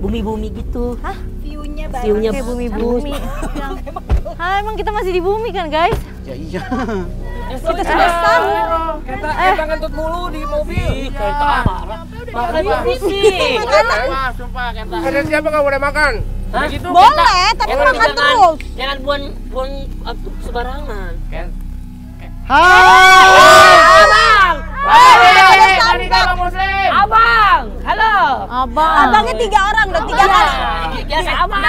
bumi-bumi gitu. Hah? View-nya bagus. View-nya Kayak bumi-bumi. Hah, emang kita masih di bumi kan, guys? Ya iya. Kita sudah sampai. Kita ngentut mulu di mobil. Kenta marah. Makanya fisik. Sumpah Kenta. Ada siapa nggak boleh makan? Hah? Gitu, Boleh, tapi makan terus. Jangan buang sembarangan. Abang! Tadi Bang Muslim. Abang, halo. Abangnya 3 orang loh, 3 kali. Biasa abang.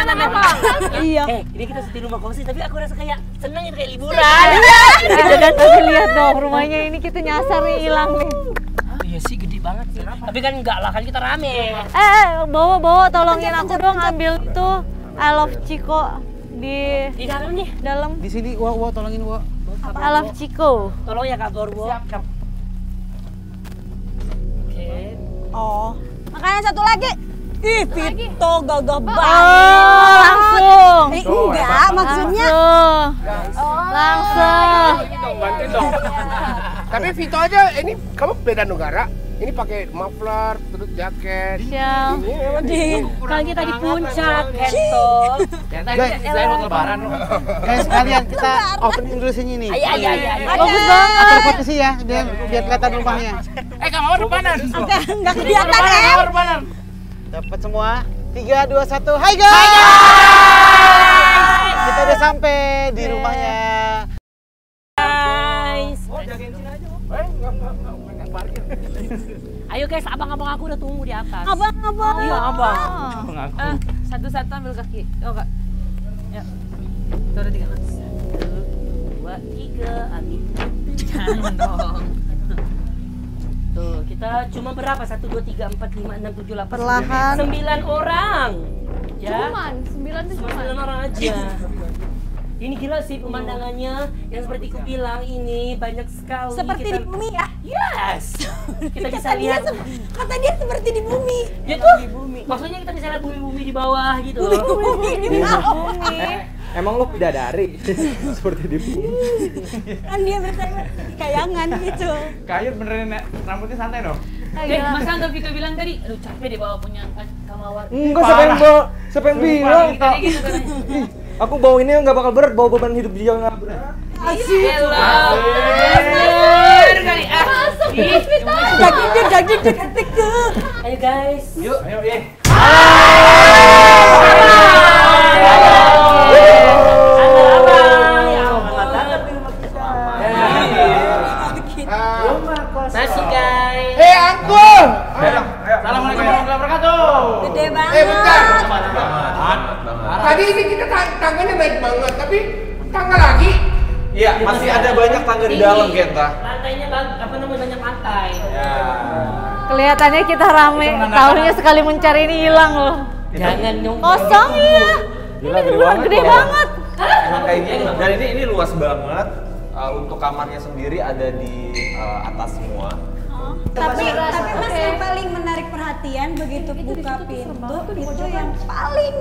Iya. Ini kita di rumah kosong tapi aku rasa kayak senang ya kayak liburan. Jangan tapi lihat dong rumahnya ini kita nyasar nih hilang nih. Iya sih gede banget sih. Tapi kan enggak lah kan kita rame. Bawa tolongin aku dong ambil tuh I love Chico di dalam nih. dalam. Di sini, Wo, tolongin Wo. I love Chico. Tolong ya Kak Borbo. Siap. Oke. Oh. Makanan satu lagi. Ih, Vito gagah banget. Langsung. Enggak, maksudnya. Langsung. Bantuin dong. Tapi Vito aja ini kamu beda negara. Ini pakai muffler, terus jaket. Siap. Ini memang Kan kita di puncak, Kento. Guys, saya mau lebaran loh. guys, kalian kita opening dulu sini nih. Iya. Bagus banget. Atur posisi ya, biar kelihatan rumahnya. Kamu depanan. Enggak kelihatan, Em. Depanan. Dapat semua. 3, 2, 1. Hai guys! Kita udah sampai di rumahnya. Guys. Oh, jagain sini aja. Enggak parkir. Ayo guys, abang-abang aku udah tunggu di atas. Abang. Iya, abang. Satu-satu ambil kaki. Oh, Kak. Ya. Tuh ada 3 mas. 1, 2, 3, amin. Jangan dong. Tuh, kita cuma berapa? 1, 2, 3, 4, 5, 6, 7, 8, Perlahan. 9 orang. Ya. Cuman 9 tuh Cuma 9 orang aja. Ini gila sih pemandangannya, yang seperti ku bilang ini banyak sekali. Seperti di bumi ya? Yes. Kita bisa lihat. Kata dia seperti di bumi. Ya tuh. Maksudnya kita bisa lihat bumi-bumi di bawah gitu. Bumi di bawah. Emang lu bidadari? Seperti di bumi. Kan dia bertanya kayangan gitu. Kayu benerin rambutnya santai dong. Masa Anto Vito bilang tadi, aduh capek deh bawa punya kamawar. Enggak, siapa yang bilang? Aku bawa ini nggak bakal berat, bawa beban hidup dia nggak berat. Asik. Kali Masuk Daging ketik tuh. Ayo guys. Yuk, ayo. Masuk guys. Aku. Assalamualaikum warahmatullahi wabarakatuh. Gede banget. Bentar. Tadi ini kita tangganya naik banget, tapi tangga lagi. Iya, masih ada banyak tangga di dalam, Kenta. Lantainya banyak lantai. Kelihatannya kita rame, tahunya sekali mencari ini hilang loh. Jangan nyong. Kosong ya. Gila, Ini beneran gede banget. Emang kayak gini. Dan ini luas banget. Untuk kamarnya sendiri ada di atas semua. Tapi Mas yang paling menarik perhatian begitu buka pintu itu yang paling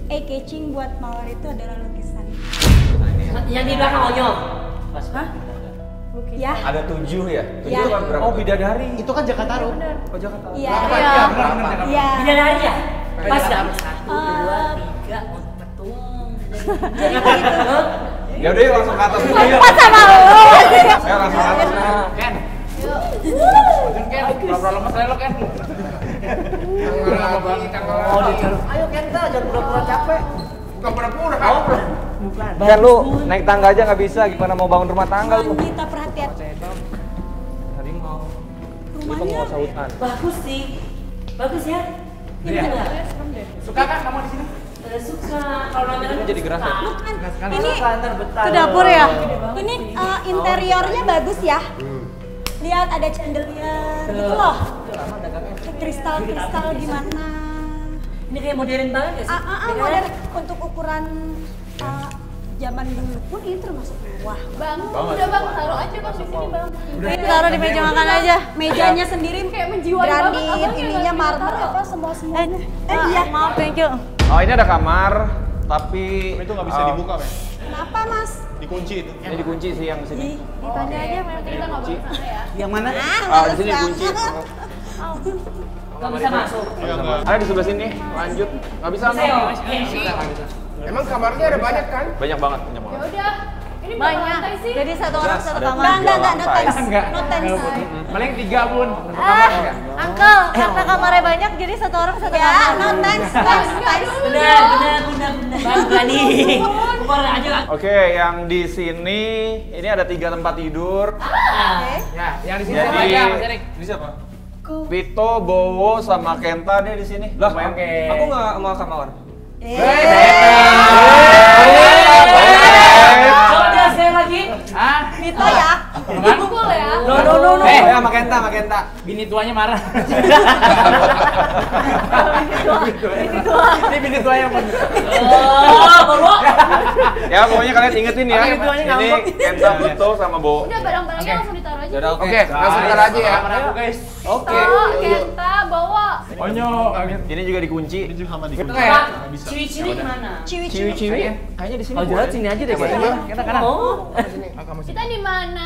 eye-catching buat Mawar itu adalah lukisan. Yang di belakang Onyo. Hah? Ya. Ada 7 ya? 7 Ya. apa berapa? Oh, bidadari. Itu kan Jakarta. Oh, Jakarta. Iya. Iya. Bidadari ya? Pas gak? 1, 2, 3, petung. Jadi begitu. Ya udah yuk langsung ke atas dulu yuk. Pas sama lo. Ayo langsung ke atas. Ken. Ken, pura-pura lemes aja lo, Ken. Ayo Kenta, jangan pura-pura capek. Bukan pura-pura. Bukan. Kan lu naik tangga aja nggak bisa, gimana mau bangun rumah tangga lu? Kita perhatian Harimau. Itu rumahnya. penguasa hutan. Bagus sih. Bagus ya? Iya. Gimana? Suka kan kamu di sini? Suka. Kalau namanya Ini jadi gerak ya? Ini Itu dapur ya? ini interiornya bagus ya. Lihat ada chandelier gitu loh. Kristal-kristal gimana? Ini kayak modern banget ya sih? Modern untuk ukuran zaman dulu pun ini termasuk wah. Bang, udah bang, taruh aja bang di sini bang. Taruh di meja makan aja. Mejanya sendiri Kayak menjiwai banget, granit, abang, ininya yang marmer taruh. apa semua. Iya. Maaf, thank you. Oh ini ada kamar, tapi Itu nggak bisa dibuka, men. Kenapa Mas? Dikunci itu. Ini dikunci sih yang sini. Ditanya aja memang. Kita nggak boleh sana ya. Yang mana? Di sini dikunci. Nggak bisa masuk. Ada di sebelah sini, lanjut. Nggak bisa. Emang kamarnya ada banyak kan? Banyak banget. Ya udah. Ini berapa Banyak. lantai sih? Jadi satu orang satu ada kamar. Enggak, no thanks. Enggak. No thanks. Paling 3 Bun. Uncle, karena kamarnya banyak jadi satu orang satu Ya, kamar. no thanks. Thanks. Benar. Bang berani. Keluar aja. Oke, yang di sini ini ada 3 tempat tidur. Ya, yang di sini Jadi- siapa aja, Mas Erik? Ini siapa? Vito, Bowo, sama Kenta deh di sini. Lah, Oke. aku nggak mau kamar. Coba dia saya lagi. Hah? Vito ya. Pukul ya. No. sama Kenta. Bini tuanya marah. Ini bini tuanya yang Oh, Bowo. Ya, pokoknya kalian ingetin ya. Oke, tuanya Ini Kenta, Vito, sama Bowo. Udah barang-barangnya langsung ditaruh aja. Yaudah, Oke, langsung tar aja ya. Kamar aku, guys. Oke. Kenta bawa. Onyo, kaget. Ini juga dikunci. Pak, ciwi-ciwi mana? Ciwi-ciwi. Kayaknya di sini. Oh, jelas sini aja deh kayaknya. Kita kanan. Oh. Kita di mana?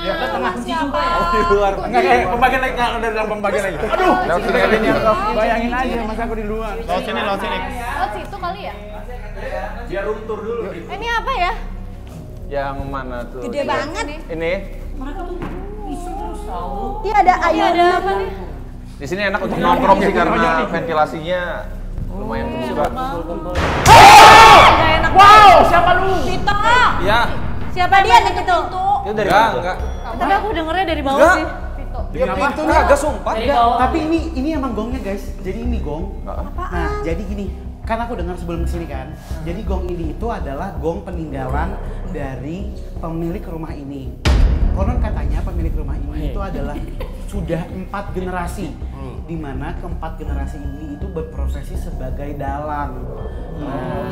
Kunci juga ya. Di luar. Enggak, pembagian lagi. Udah dalam pembagian lagi. Aduh. Lewat sini aja nih, Uncle. Bayangin aja masa aku di luar. Lewat sini. Oh, situ kali ya? Biar room tour dulu. Ini apa ya? Yang mana tuh? Gede banget. Ini. Mereka tuh isu terus tahu. Iya ada ayam. Ada apa nih? Di sini enak untuk nongkrong sih karena ventilasinya lumayan kebuka. Gak enak. Wow, siapa lu? Vito. Ya. Siapa dia di situ? Itu dari enggak. Tapi aku dengernya dari bawah sih. Ya pintunya Agak sumpah. Dari bawah. Tapi ini emang gongnya guys. Jadi ini gong. Nah, jadi gini. Kan aku dengar sebelum kesini kan. Jadi gong ini itu adalah gong peninggalan dari pemilik rumah ini. Konon katanya pemilik rumah ini itu adalah sudah 4 generasi. Di mana keempat generasi ini itu berprofesi sebagai dalang. Nah,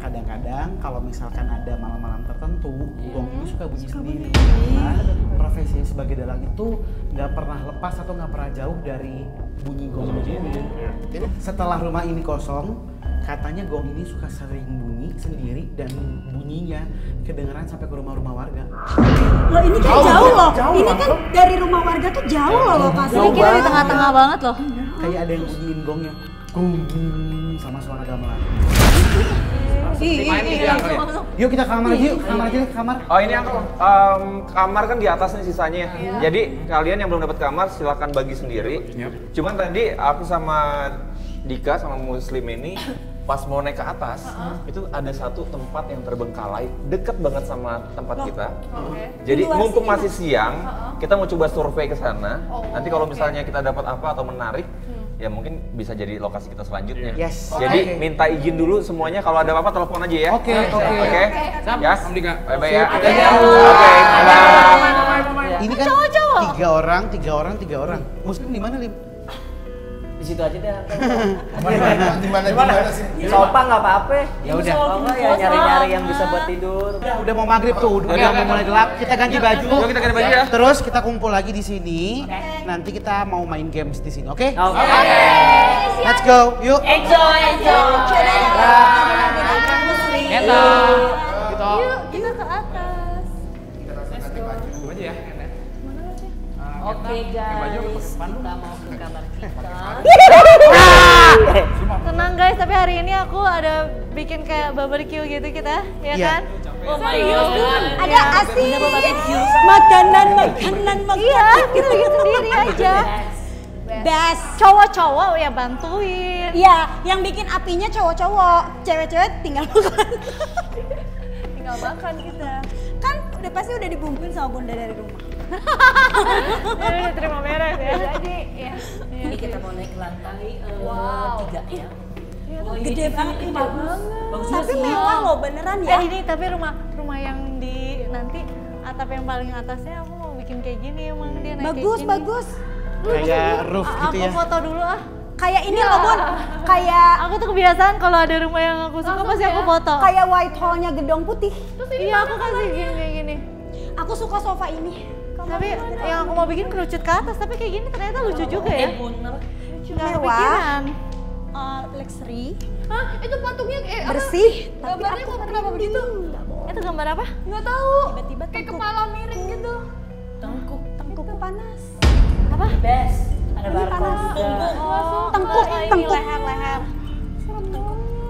kadang-kadang kalau misalkan ada malam-malam tertentu, gong ini suka bunyi sendiri. Karena profesi sebagai dalang itu nggak pernah lepas atau nggak pernah jauh dari bunyi gong ini. Setelah rumah ini kosong, katanya gong ini suka sering bunyi sendiri dan bunyinya kedengeran sampai ke rumah-rumah warga. Loh ini kan jauh loh. Ini kan dari rumah warga tuh jauh loh lokasinya. Ini kita di tengah-tengah banget loh. Kayak ada yang bunyiin gongnya, gong sama suara gamelan. Yuk kita ke kamar aja yuk, kamar aja deh, kamar. Oh ini Uncle, kamar kan di atas nih sisanya. Jadi kalian yang belum dapat kamar silakan bagi sendiri. Cuman tadi aku sama Dika sama Muslim ini pas mau naik ke atas, itu ada satu tempat yang terbengkalai, deket banget sama tempat kita. Jadi mumpung masih siang, kita mau coba survei ke sana. Nanti kalau misalnya kita dapat apa atau menarik, ya mungkin bisa jadi lokasi kita selanjutnya. Yes. Jadi minta izin dulu semuanya, kalau ada apa-apa telepon aja ya. Oke. Ya. Om Dika. Bye-bye ya. Oke. Oke. Bye. Ini kan tiga orang. Muslim di mana, Lim? Di situ aja deh. Di mana sih? Sofa nggak apa-apa. Ya udah. Kalau nggak ya nyari-nyari yang bisa buat tidur. Udah mau maghrib tuh, udah mau mulai gelap. Kita ganti baju. Yuk kita ganti baju ya. Terus kita kumpul lagi di sini. Nanti kita mau main games di sini, oke? Oke. Let's go, yuk. Enjoy. Kenta. Gitu. Yuk, kita ke atas. Coba aja ya. Oke guys, kita mau ke kamar kita. Tenang guys, tapi hari ini aku ada bikin kayak barbecue gitu kita, ya Iya. kan? Oh my god. Ada asin. Makanan. Iya, kita bikin sendiri aja. Best. Cowok-cowok ya bantuin. Iya, yang bikin apinya cowok-cowok. Cewek-cewek tinggal makan. Tinggal makan kita. Kan pasti udah dibumbuin sama bunda dari rumah. Udah terima beres ya. Jadi, ya. Ini kita mau naik ke lantai 3 ya. Gede banget ini. Bagus Tapi sih. mewah loh beneran ya. Ini tapi rumah yang di nanti atap yang paling atasnya aku mau bikin kayak gini emang dia naik Bagus, kayak gini. bagus. Kayak roof gitu Aku ya. foto dulu ah. Kayak ini loh bun. Kayak Aku tuh kebiasaan kalau ada rumah yang aku suka pasti aku foto. kayak white hall-nya gedong putih. Iya aku kasih gini kayak gini. Aku suka sofa ini. Tapi yang aku mau bikin kerucut ke atas tapi kayak gini ternyata lucu juga ya. Bener. Nggak Mewah. kepikiran. Luxury, Hah, itu patungnya apa? bersih. Tapi Gambarnya aku kok kenapa begitu? Itu gambar apa? Nggak tahu. Tiba-tiba Kayak tengkuk. kepala miring gitu. Tengkuk. Tengkukku panas. Apa? Best. Ada barcode juga. Tengkuk. leher.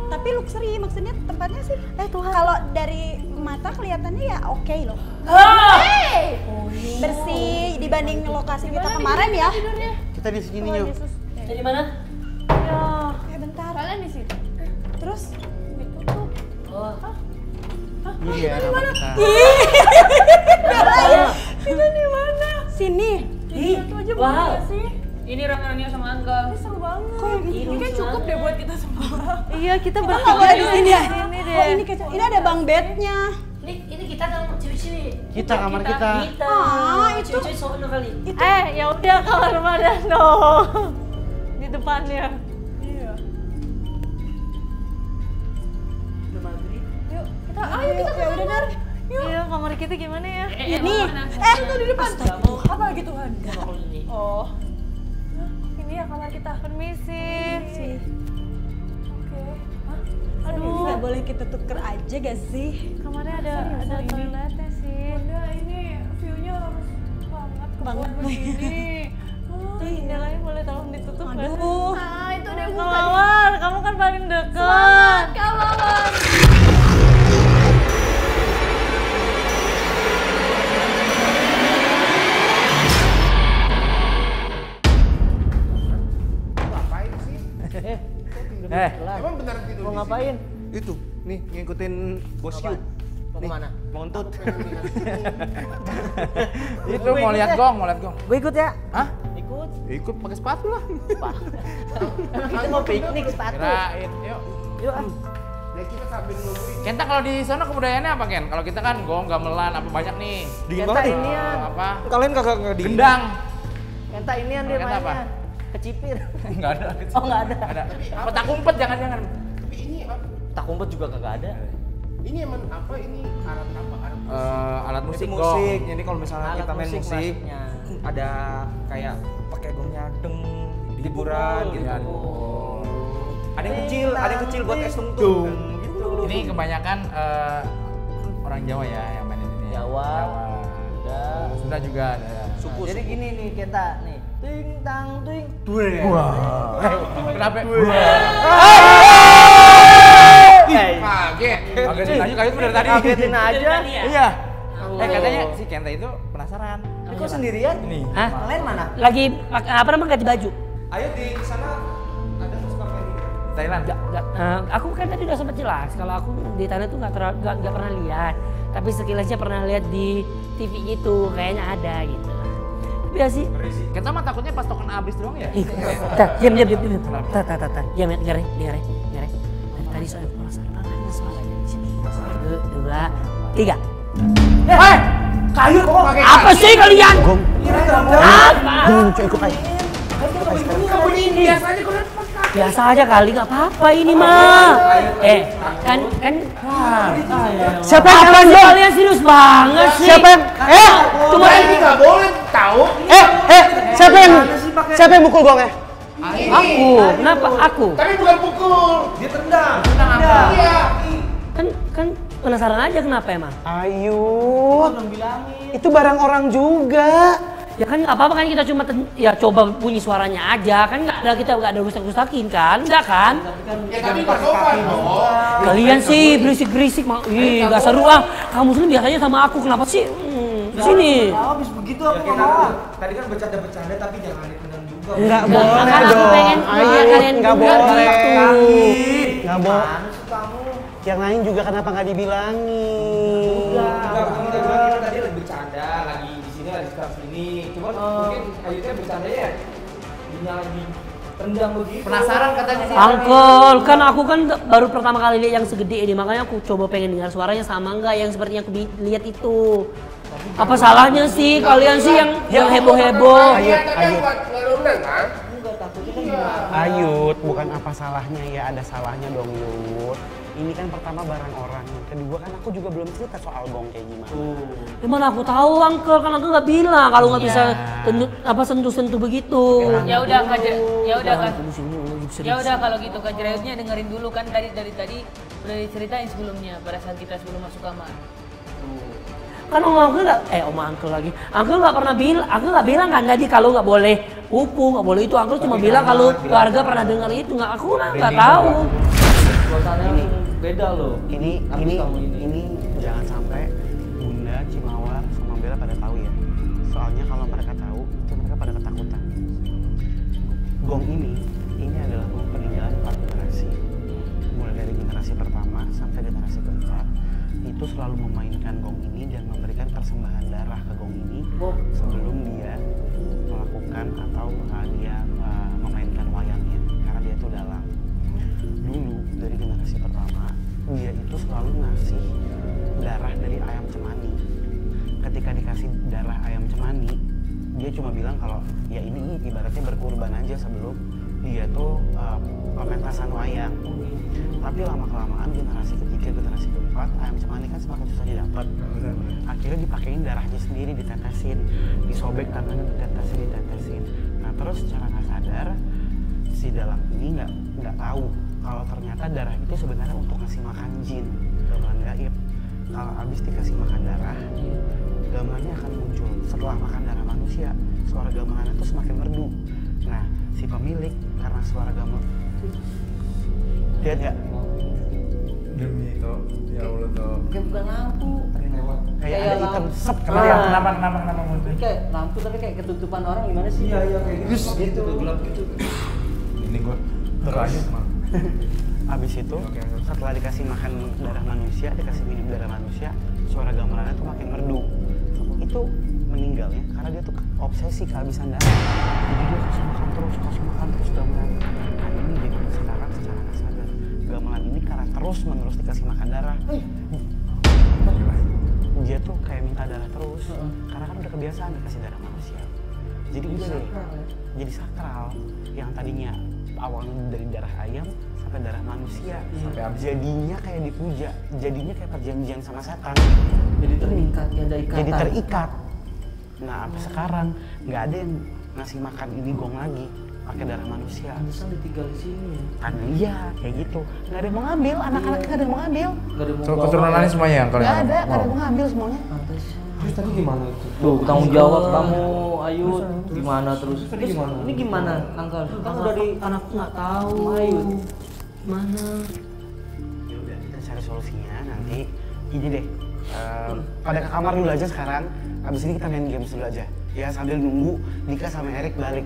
Tapi luxury maksudnya tempatnya sih. Tuhan. Kalau dari mata kelihatannya ya oke loh. Bersih dibanding lokasi kita kemarin ya. Kita di sini yuk. Jadi mana? Bentar. Kalian di situ. Terus Ditutup. Oh. Ini dia kamar kita. kita di mana? Sini. Wow. Ini Rania sama Angga. Ini seru banget. Kok gitu? Ini kayak cukup deh buat kita semua. Iya, kita Nggak boleh di sini ya. Ini deh. Oh ini kecil. Ini ada bang bednya. Ini kita kan cewek-cewek. Kita kamar kita. Itu. Cewek-cewek sono kali. Ya udah kamar mana dong. Di depannya. Udah maghrib. Yuk, ayo kita ke udah kamar. Iya, kamar kita gimana ya? Ini. Itu di depan. Apa lagi Tuhan? Oh. Ini ya kamar kita. Permisi. Oke. Aduh. Nggak boleh kita tuker aja gak sih? Kamarnya ada toiletnya sih. Bunda, ini view-nya harus banget ke bawah begini. Tuh jendelanya boleh tolong ditutup nggak? Aduh. Ah, itu deh buka. Mawar, kamu kan paling dekat. Kamar. Ngapain sih? Emang benar tidur Mau di ngapain? Itu, nih ngikutin bosku. Mau kemana? Mau ngentut. Itu mau lihat gong. Gue ikut ya. Hah? Ikut. Ikut pakai sepatu lah. Kita mau piknik sepatu. Kirain, yuk. Yuk ah. Ya kita sambil nungguin. Kenta kalau di sana kebudayaannya apa Ken? Kalau kita kan gong, gamelan, apa banyak nih? Dingin Kenta banget. ini ya. Apa? Kalian kagak ngedingin? Gendang. Kenta ini yang dia Kenta apa? mainnya. Kecipir. Enggak ada. Oh nggak ada. Nggak ada. Petak umpet jangan-jangan. Tapi ini apa? Tak umpet juga kagak ada. Ini emang apa? Ini alat apa? Alat Itu musik, musik. gong. Jadi kalau misalnya Alat kita main musik musik, maksudnya. ada kayak pakai gongnya deng, hiburan gitu. Ya. Ada yang kecil buat es tungtung gitu. Ini kebanyakan orang Jawa ya yang mainin ini. Jawa. Udah. Sunda juga ada. Suku. Jadi gini nih Kenta nih. Ting tang ting. Kenapa? Kaget. Kagetin aja kaget dari tadi. Kagetin aja. Iya. Katanya si Kenta itu penasaran. Kok sendirian? Ini. Hah? Lain mana? Lagi apa namanya ganti baju? Ayo di sana ada suka main Thailand. Aku kan tadi udah sempat jelas kalau aku di Thailand tuh nggak pernah lihat, tapi sekilasnya pernah lihat di TV gitu, kayaknya ada gitu. Tapi ya sih. Kita mah takutnya pas token habis doang ya. Diam. Diam ya, dengar. Tadi soal suaranya di sini. 1, 2, 3. Kayu apa sih kalian? Cuy, ikut aja. Biasa aja kali, nggak apa-apa ini mah. Kan. Siapa yang Apa sih kalian serius banget sih? Siapa yang Cuma Ini nggak boleh tahu. siapa yang mukul gongnya? aku. Kenapa aku? Tapi bukan pukul. Dia tendang. Iya. Kan penasaran aja kenapa emang? Ayo. Itu barang orang juga. Ya kan nggak apa-apa kan, kita cuma coba bunyi suaranya aja kan, kita nggak ada rusak-rusakin kan, enggak kan? Ya tapi nggak sopan dong. Kalian sih berisik-berisik, ih nggak seru ah. Kamu sih biasanya sama aku, kenapa sih? Sini. Habis begitu aku nggak mau. Tadi kan bercanda-bercanda tapi jangan ditendang juga. Enggak Kan boleh aku dong. pengen Ayo, kalian enggak juga boleh. gitu. Enggak boleh. Yang lain juga kenapa nggak dibilangin? Enggak, kita bilang kita tadi lagi bercanda, lagi di sini lagi sekarang sini. Cuma mungkin Ayutnya bercanda ya. Dia lagi tendang begitu. Penasaran katanya sih. Angkol, kan aku kan baru pertama kali lihat yang segede ini, makanya aku coba pengen dengar suaranya sama enggak yang seperti yang aku lihat itu. Apa salahnya sih kalian sih yang heboh-heboh? Ayut. Buat ngelunan kan? Ayut, bukan apa salahnya ya, ada salahnya dong Yut. Ini kan pertama barang orang, kedua kan aku juga belum cerita soal gong kayak gimana. Gimana aku tahu Angkol, kan aku nggak bilang kalau nggak bisa sentuh-sentuh begitu. Ya udah kalau gitu Kak Jerayutnya dengerin dulu kan dari tadi udah diceritain sebelumnya pada saat kita sebelum masuk kamar. Kan Om Uncle lagi. Uncle nggak pernah bilang, Uncle nggak bilang kan tadi kalau nggak boleh pupu, nggak boleh itu. Uncle cuma bilang kalau warga pernah dengar itu. Aku nggak tahu. Suasananya beda loh. Ini jangan sampai Bunda, Cimawar, sama Bella pada tahu ya. Soalnya kalau mereka tahu, itu mereka pada ketakutan. Gong ini adalah gong peninggalan 4 generasi. Mulai dari generasi pertama sampai generasi keempat, itu selalu memainkan gong ini dan memberikan persembahan darah ke gong ini sebelum dia melakukan atau dia memainkan wayangnya, karena dia itu dalang. Dulu dari generasi pertama, dia itu selalu ngasih darah dari ayam cemani. Ketika dikasih darah ayam cemani, dia cuma bilang kalau ya ini ibaratnya berkurban aja sebelum dia tuh pementasan wayang. Tapi lama-kelamaan generasi ketiga, generasi keempat, ayam cemani kan semakin susah didapat. Akhirnya dipakein darahnya sendiri, ditetesin, disobek tangannya, ditetesin. Nah terus secara nggak sadar si dalang ini nggak tahu kalau ternyata darah itu sebenarnya untuk ngasih makan jin, gamelan gaib. Kalau habis dikasih makan darah, gamelannya akan muncul. Setelah makan darah manusia, suara gamelannya itu semakin merdu. Nah, si pemilik karena suara gamelan, lihat nggak? Demi itu, ya Allah tuh. Kayak bukan lampu. Kayak ada hitam sep. Kenapa muncul? Kayak lampu tapi kayak ketutupan orang gimana sih? Iya kayak gitu. Gelap gitu. Ini gua terayun mah. Habis itu, setelah dikasih makan darah manusia, dikasih minum darah manusia, suara gamelannya tuh makin merdu. Itu meninggal ya, karena dia tuh obsesi kehabisan darah. Jadi dia kasih makan terus gamelan. Nah ini jadi sekarang secara nggak sadar, gamelan ini karena terus-menerus dikasih makan darah. Dia tuh kayak minta darah terus, karena kan udah kebiasaan dikasih darah manusia. Jadi udah deh, jadi sakral. Yang tadinya awalnya dari darah ayam sampai darah manusia, sampai jadinya kayak dipuja, jadinya kayak perjanjian sama setan. Jadi terikat, ya ada ikatan. Jadi terikat. Nah, apa sekarang nggak ada yang ngasih makan ini gong lagi pakai darah manusia. Pantesan ditinggal di sini ya. Karena iya kayak gitu. Nggak ada yang mau ngambil, anak-anaknya nggak ada yang mau ngambil. Nggak ada yang mau So, keturunannya semuanya yang kalian? Nggak ada yang mau ngambil semuanya. Pantesan. Terus tadi gimana itu? Tuh, tanggung jawab kamu, Ayu. Gimana terus? Terus ini gimana, Angkel? Kan udah di Anakku nggak tahu. Ayu. Mana? Ya udah kita cari solusinya nanti. Ini deh. Pada ke kamar dulu aja sekarang. Abis ini kita main games dulu aja. Ya sambil nunggu Dika sama Erik balik.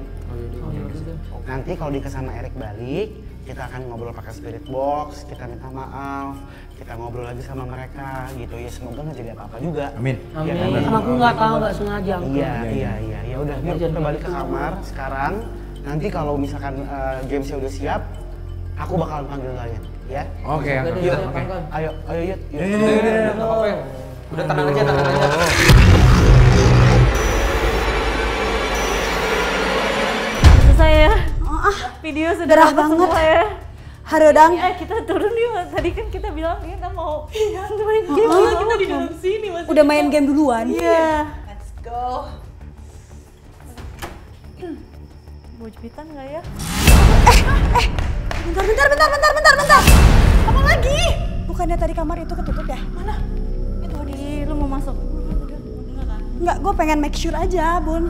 Nanti kalau Dika sama Erik balik, kita akan ngobrol pakai spirit box, kita minta maaf, kita ngobrol lagi sama mereka gitu ya, semoga nggak jadi apa-apa juga. Amin. Ya, kan? Kan aku nggak tahu, nggak sengaja. Iya. Ya udah, kita balik ke kamar sekarang. Nanti kalau misalkan gamesnya udah siap, aku bakalan panggil kalian, ya. Oke. Yuk, ayo yuk. Udah tenang aja. Selesai ya. Video sudah Gerah dapat banget. semua ya. Harodang. Kita turun yuk. Tadi kan kita bilang kita mau main game. Kita di dalam sini masih. Udah main game duluan. Iya. Let's go. Mau jepitan nggak ya? Bentar. Apa lagi? Bukannya tadi kamar itu ketutup ya? Mana? Itu di lu mau masuk? Enggak, gue pengen make sure aja, Bun.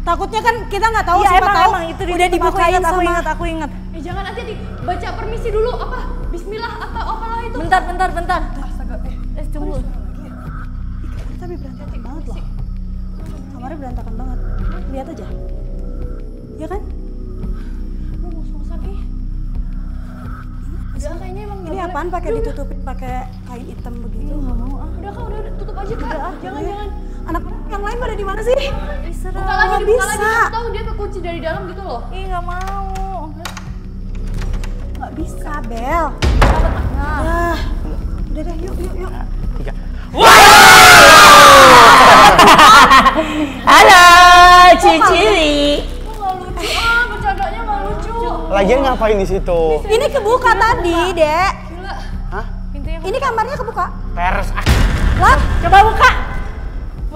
Takutnya kan kita nggak tahu, Iya, siapa tahu emang itu udah dibukain sama. Aku ingat. Jangan nanti dibaca permisi dulu apa? Bismillah atau apalah itu. Bentar. Astaga, Tunggu. Tapi berantakan banget loh. Kamarnya berantakan banget. Lihat aja. Ya kan? Lu ngos-ngosan ih. Udah kayaknya emang Ini apaan pakai ditutupin pakai kain hitam begitu? Nggak mau ah. Udah Kak, udah tutup aja Kak. Jangan. Anak yang lain pada di mana sih? Buka Nggak lagi, bisa. Aku tahu dia kekunci dari dalam gitu loh. Ih nggak mau. Nggak bisa, Bel. Nah. Udah deh, yuk. 3. Halo, Cicili. Nggak lucu bercandanya nggak lucu. Lagian ngapain di situ? Ini kebuka tadi, Dek. Gila. Hah? Pintunya Ini kamarnya kebuka. Pers. Lah, coba buka.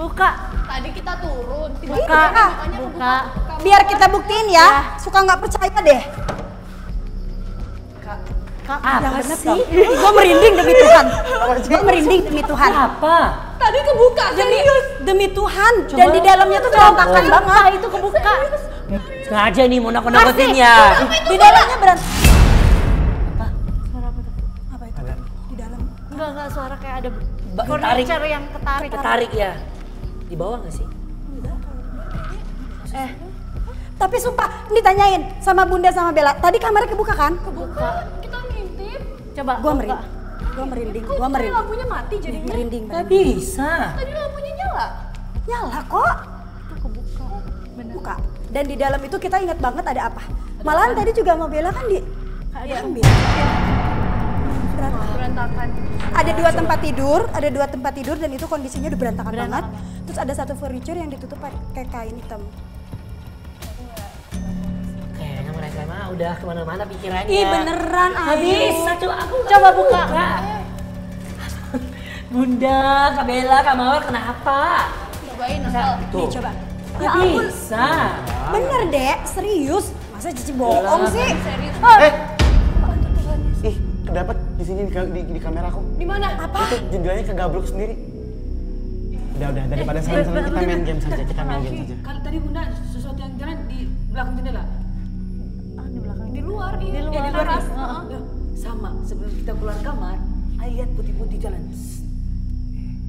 Buka. Tadi kita turun, Buka. tiba-tiba mukanya Buka. biar kita buktiin ya. Suka nggak percaya deh. Kak, Apa yang bener, sih? Kak. Gue merinding demi Tuhan. Gue merinding demi Tuhan. Apa? Tadi kebuka, Demi Tuhan. Dan di dalamnya tuh berantakan banget. Itu kebuka. Sengaja nih mau nakut-nakutin ya. Di dalamnya berantakan. Suara apa tuh? Apa itu? Di dalam. Enggak suara kayak ada Tarik. furniture yang ketarik. Ketarik ya. Di bawah nggak sih? Tapi sumpah, ditanyain sama Bunda sama Bella. Tadi kamarnya kebuka kan? Kebuka. Kita ngintip. Coba. Gue buka. merinding. Gue merinding. Kok Gue tadi merinding. lampunya mati jadinya? Merinding. Nggak bisa. Tadi lampunya nyala. Nyala kok. Itu kebuka. Bener. Buka. Dan di dalam itu kita ingat banget ada apa. Malahan tadi juga sama Bella kan di Ada ambil. Berantakan. Ada dua tempat tidur dan itu kondisinya udah berantakan banget. Terus ada satu furniture yang ditutup pakai kain hitam. Kayaknya mereka mah udah kemana-mana pikirannya. Ih beneran Nggak Ayu. bisa, coba aku nggak Coba buka. Bunda, Kak Bella, Kak Mawar kenapa? Cobain asal. Nih coba. Nggak bisa. Bener dek, serius. Masa Cici bohong sih? Serius. Ih, kedapat di sini di kameraku. Di mana? Apa? Itu jendelanya kegablok sendiri. Udah daripada saling-saling kita main game saja, kita main game saja. Kali tadi Bunda sesuatu yang jalan di belakang jendela. Di belakang. Di luar, iya. Di luar. Di teras. Nah, sama sebelum kita keluar kamar, Ai lihat putih-putih jalan.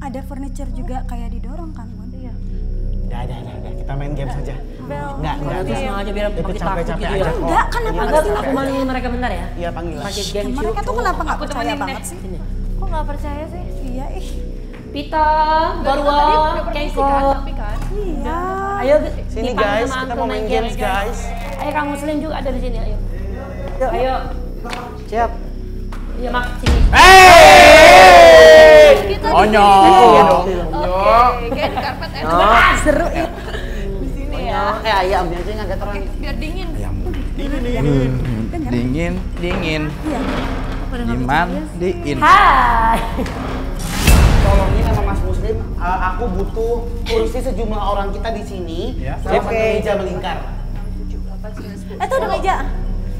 Ada furniture juga kayak didorong kan Bun? Iya. Udah, kita main game saja. Enggak. Itu sengaja biar Itu makin takut capek-capek gitu aja ya. kok. Enggak, kenapa Iya, Enggak, sih? aku manggil mereka bentar ya. Iya, panggil lah. Pakai geng Mereka tuh kenapa nggak Aku percaya temenin banget deh. sih? Kok nggak percaya sih? Iya ih. Pita, Barwa, Permisi Kengko. kan, tapi kan. Iya. Ayo Sini dipanggil guys, sama kita Uncle mau main Michael. games guys. Ayo Kang Muslim juga ada di sini, ayo. Ayo. Siap. Iya, Mak, sini. Onyo. Oke, kayak di karpet enak. Seru ya. Di sini ya. Ayam aja yang agak terang. Biar dingin. Dingin. Dimandiin. Hai. Tolongin sama Mas Muslim, aku butuh kursi sejumlah orang kita di sini sama satu meja melingkar. Tuh ada meja.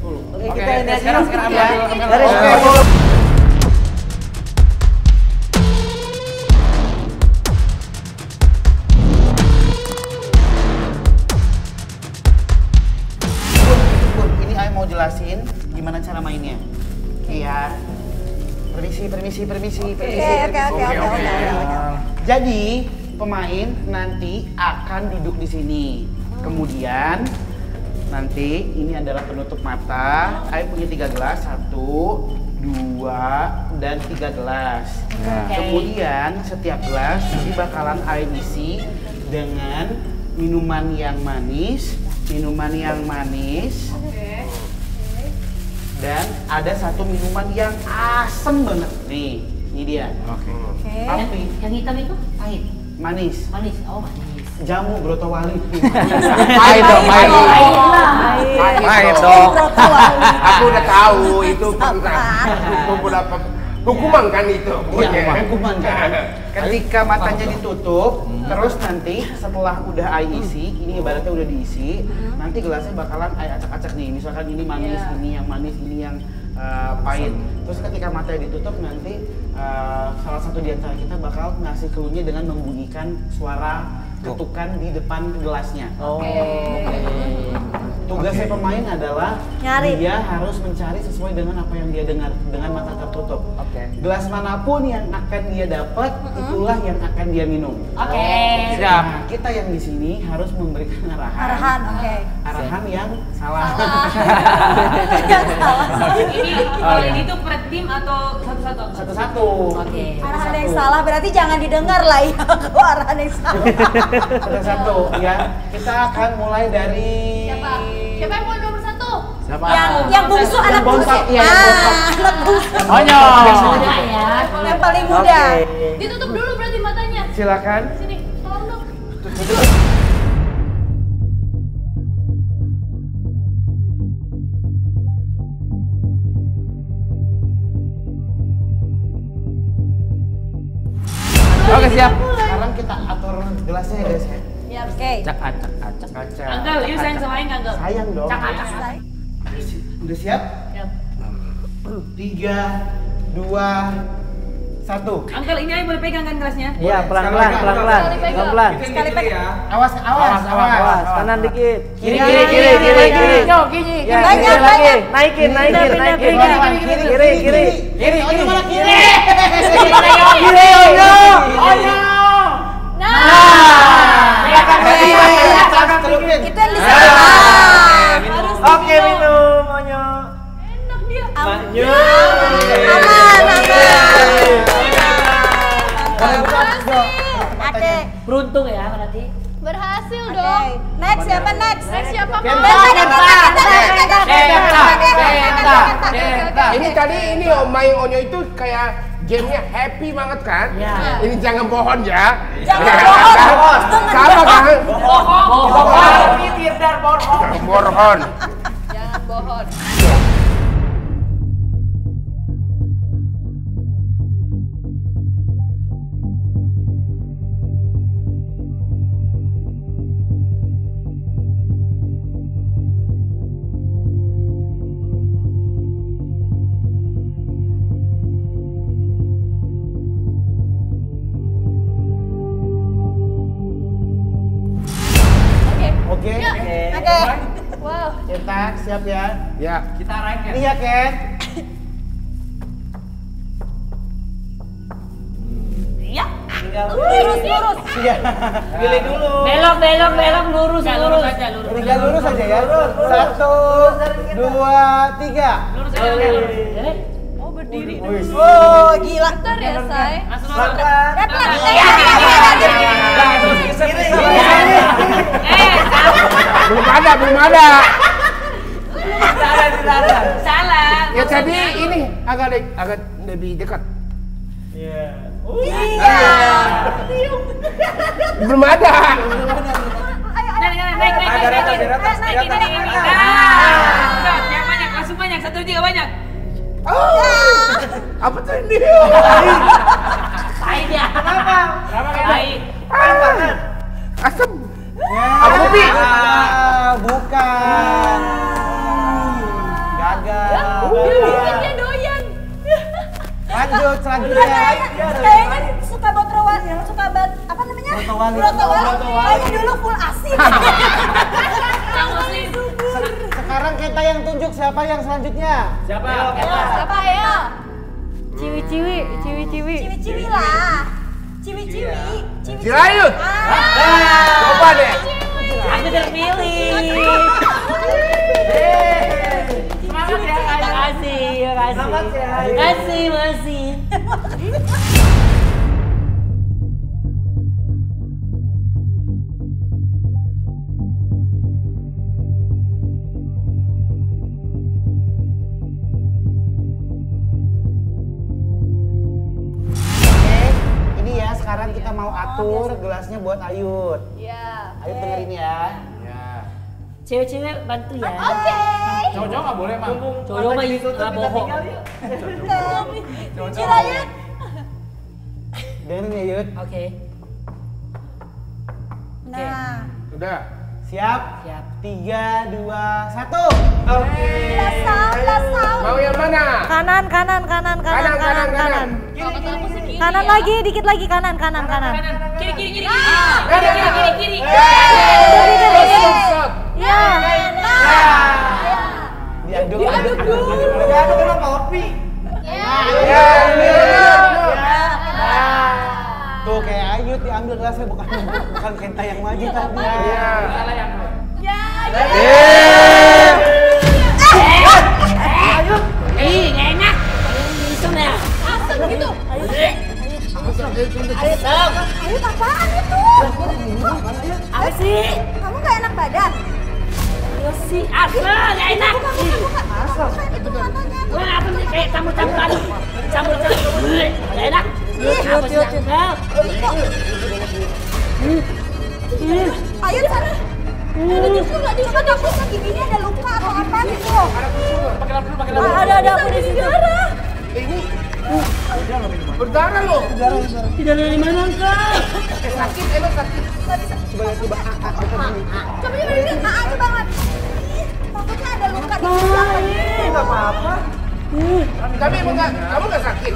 Oke, kita ini aja sekarang ya. Bun, ini Ay mau jelasin gimana cara mainnya. Iya. Permisi. Oke. Jadi pemain nanti akan duduk di sini. Kemudian nanti ini adalah penutup mata. Ai punya 3 gelas, 1, 2, dan 3 gelas. Kemudian setiap gelas ini bakalan Ai isi dengan minuman yang manis, dan ada satu minuman yang asem banget. Nih, ini dia. Oke. Tapi Yang hitam itu pahit, manis. manis. Oh, manis. Jamu brotowali. Pahit dong. Aku udah tahu itu beberapa hukuman kan itu. Iya, hukuman kan. Ketika matanya ditutup, terus nanti setelah udah Ai isi, ini ibaratnya udah diisi, nanti gelasnya bakalan Ai acak-acak nih. Misalkan ini manis, ini yang manis, ini yang pahit. Terus ketika matanya ditutup nanti salah satu di antara kita bakal ngasih clue-nya dengan membunyikan suara ketukan di depan gelasnya. Tugasnya pemain adalah Nyari. dia harus mencari sesuai dengan apa yang dia dengar dengan mata tertutup. Gelas manapun yang akan dia dapat, itulah yang akan dia minum. Siap. Nah, kita yang di sini harus memberikan arahan. Arahan yang salah. Kalau ini tuh per tim atau satu-satu? Satu-satu. Arahan yang salah berarti jangan didengar lah ya. Kalau arahan yang salah. Satu-satu ya. Kita akan mulai dari Siapa yang mau nomor 1? Siapa? Yang bungsu anak bungsu. Iya, yang bontot. Anak bungsu. Onyo. Yang paling muda. Ditutup dulu berarti matanya. Silakan. Sini, tolong dong. Oke, siap. Sekarang kita atur gelasnya ya guys ya. Ya, Oke. Acak. Anggal, yuk sayang samain Anggal. Sayang dong. Cak. Udah siap? 3, 2, 1. Angkel ini aja boleh pegang kan gelasnya? Iya, pelan-pelan. Sekali pegang. Awas. Kanan dikit. Kiri. Ya, Banyak, lagi. banyak. Naikin. Kiri. Oh, malah kiri. Kiri, Onyo. Itu yang di sana. Oke, minum, Onyo. Oke. Beruntung ya berarti. Berhasil dong. Next siapa next? Siapa Ini tadi ini main Onyo itu kayak gamenya happy banget kan? Iya. Ini jangan bohong ya. Jangan bohong. Sama kan? Bohong. Bohong. Jangan bohong. Oke. Wow. Cetak, siap ya. Ya. Kita arahin ya. Ini ya, Ken. Iya. Lurus. Iya. Pilih dulu. Belok, lurus. Tinggal lurus aja ya. 1, 2, 3. Oh, berdiri. Oh, gila. Bentar ya, Say. Belum ada. Salah. Ya tadi ini agak lebih dekat. Iya. Belum ada. Naik. Yang banyak, langsung banyak. 1, 2, 3 banyak. Apa tuh ini? Tai dia. Kenapa? Tai. Asam. Apa Bi? Bukan. Gagal. Dia doyan. Lanjut selanjutnya. Kayaknya suka botrowan, suka apa namanya? Brotowali. Kayaknya dulu full asin. Sekarang kita yang tunjuk siapa yang selanjutnya. Siapa? Siapa ya? Ciwi-ciwi. Ciwi-ciwi lah. Ciwi-ciwi. Cirayut. Coba deh. Aku terpilih. Semangat ya, Makasih, masih. Ini ya sekarang kita mau atur gelasnya buat Ayut. Iya. Ayut dengerin ya. Cewek-cewek bantu ya. Oke. Cowok-cowok nggak boleh, Mang. Cowok mah bohong. Cirayut. Dengerin ya Yud. Oke. Nah, Udah. Siap? Siap. 3, 2, 1. lasau. Mau yang mana? Kanan. Kanan. Kanan lagi, dikit lagi kanan. Kiri. Kiri. Ya. Diaduk dulu. Diaduk kenapa, Orpi? Tuh kayak Ayut diambil gelasnya bukan Kenta yang maju tadi. Salah yang Nggak enak. Iseng ya. Asam gitu. Ayut apaan itu? Apa sih? Kamu nggak enak badan? Iya sih, asal nggak enak. Bukan itu matanya. Gue apa sih kayak campur-campuran. Nggak enak. Apa sih? Ayut sana. Ada tisu nggak di sana? Takut kaki gini ada luka atau apa gitu? Ada aku di situ. Ini berdarah loh. Tidak ada di mana kak? Sakit, emang sakit. Coba berdiri, aja banget. Takutnya ada luka di sana. Nggak apa-apa. Tapi enggak, kamu nggak sakit?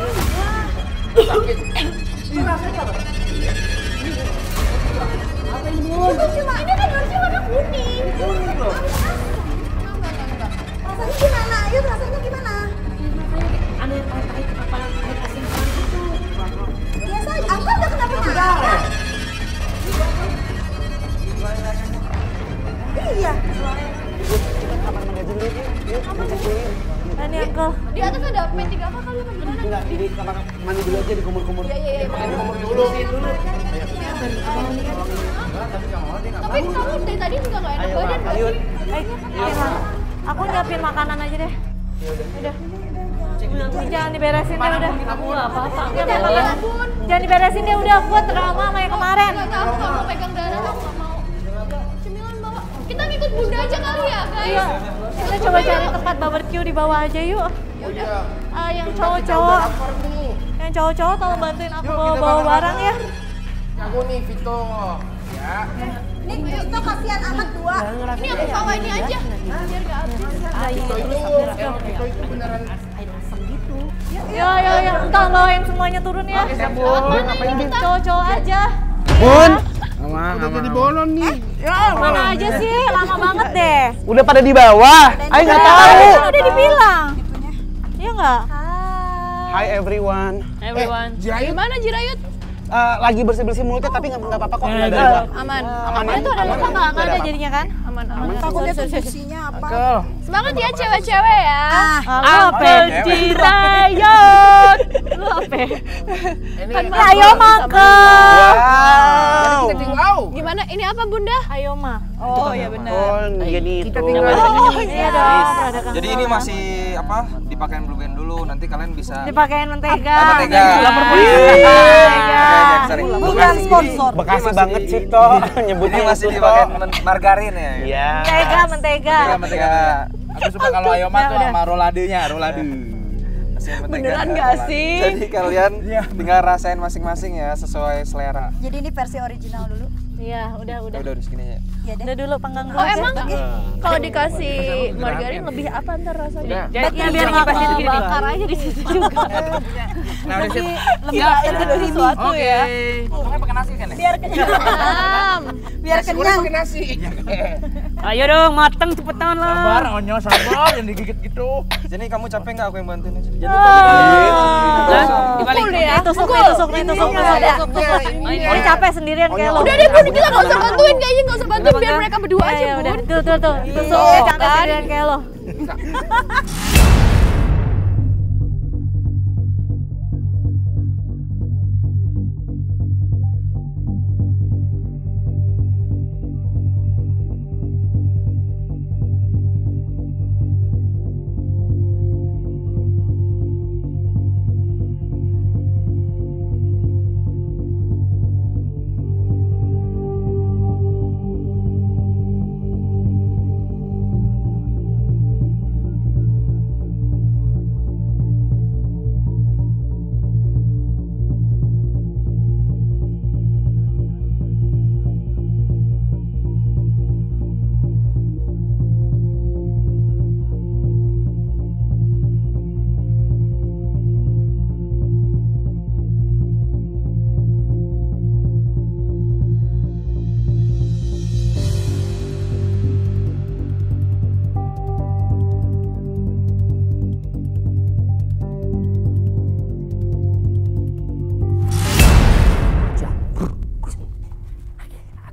Sakit. Rasanya apa? Apa ini Bun? Itu cuma ini kan harusnya warna kuning. Kuning loh. Rasanya gimana? Ayo rasanya gimana? Aneh pahit apa air asin gitu. Biasa aja. Aku udah kenapa-napa. Iya. Kita kamar mandi aja dulu yuk. Ini Uncle. Di atas ada P3 apa kali apa gimana? Enggak, di kamar mandi dulu aja di kumur-kumur. Iya. Kumur dulu. Tapi kamu dari tadi juga nggak enak badan nggak sih? Aku nyiapin makanan aja deh. Udah. Ini jangan diberesin deh udah. Aku nggak apa-apa. Jangan diberesin deh udah. Gua trauma sama yang kemarin. Nggak tahu, nggak mau pegang darah, aku nggak mau. Cemilan bawa. Kita ngikut Bunda aja kali ya guys. Iya. Kita coba cari tempat barbecue di bawah aja yuk. Yaudah. Yang cowok-cowok. Yang cowok-cowok tolong bantuin aku bawa barang ya. Aku nih Vito. Ya. Nih Vito kasihan anak dua. Ini aku bawa ini aja. Biar nggak habis. Vito itu beneran. Air asam gitu. Ya, entar lo yang semuanya turun ya. Cowok-cowok aja. Bun. Udah jadi bolon nih. Mana aja sih? Lama banget deh. Udah pada di bawah. Ayo nggak tahu. Kan udah dibilang. Iya nggak? Hi everyone. Jirayut Gimana Jirayut? Lagi bersih-bersih mulutnya tapi nggak apa-apa kok. Nggak ada. Aman. Dia tuh ada luka nggak ada jadinya kan? Aman. Takutnya tuh fungsinya apa? Semangat ya cewek-cewek ya. Apa Jirayut? Lu apa? Ayo makan. Jadi kita tinggal. Gimana? Ini apa Bunda? Ayo ma. Oh ya benar. Oh, jadi itu. Iya dong. Jadi ini masih apa? Dipakein blue band dulu, nanti kalian bisa Dipakein mentega. mentega. Bukan sponsor. Bekasi banget sih toh nyebutnya Ini masih dipakein margarin ya. Iya. Mentega. Mentega. Aku suka kalau Ayoma tuh sama roladenya, rolade. Beneran nggak sih? Jadi kalian tinggal rasain masing-masing ya sesuai selera. Jadi ini versi original dulu. Iya, udah. Udah segini aja. Iya deh. Udah dulu panggang dulu. Oh emang aja. kalau dikasih margarin lebih apa ntar rasanya? Ya biar nggak bakar aja di situ juga. Nah, udah sip. Lebih ada sesuatu ya. Pokoknya pakai nasi kan ya? Biar kenyang. Biar kenyang. Pakai nasi. Ayo dong, mateng cepetan lah. Sabar, onyo sabar, yang digigit gitu. Jadi kamu capek nggak aku yang bantuin aja? Pukul ya. Tusuk. Ini capek sendirian kayak lo. Udah deh Bun, kita nggak usah bantuin kayaknya, nggak usah bantuin biar mereka berdua aja Udah. Bun. Tuh. Tusuk capek sendirian kayak lo.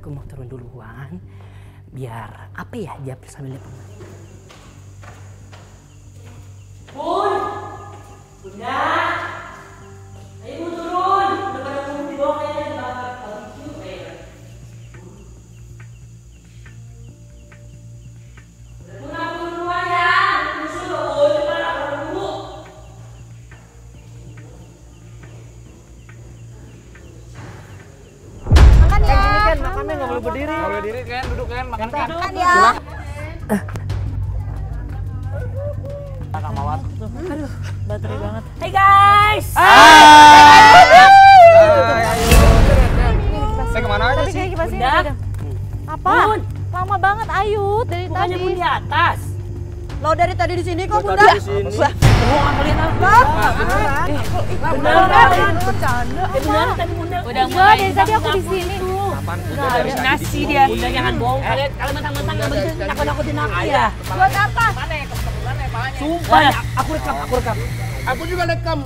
Aku mau turun duluan biar apa ya dia sambil lihat pemain. Bunda, ayo mau turun. Udah pada turun di bawah kayaknya di bawah barbecue kayaknya. Bunda, aku turun duluan ya. Musuh dulu, cepat aku dulu. Makan ya. Makannya nggak boleh berdiri. Nggak boleh berdiri kan, duduk kan, makan kan. Makan ya. Mawar. Aduh, baterai banget. Hey guys. Saya kemana aja Tapi sih? kayak kipasin Bunda. udah. Apa? Bun. Lama banget Ayu dari Bukannya tadi. Bun di atas. Lo dari tadi di sini kok Bunda. Di sini. Bohong apa lihat apa? Beneran. Bercanda. Beneran tadi Bunda. Enggak, dari tadi aku di sini. Enggak ada nasi dia. Bunda jangan bohong. Kalian mentang-mentang nggak bener nakut-nakutin aku ya. Buat apa? Sumpah, aku rekam. Aku juga rekam.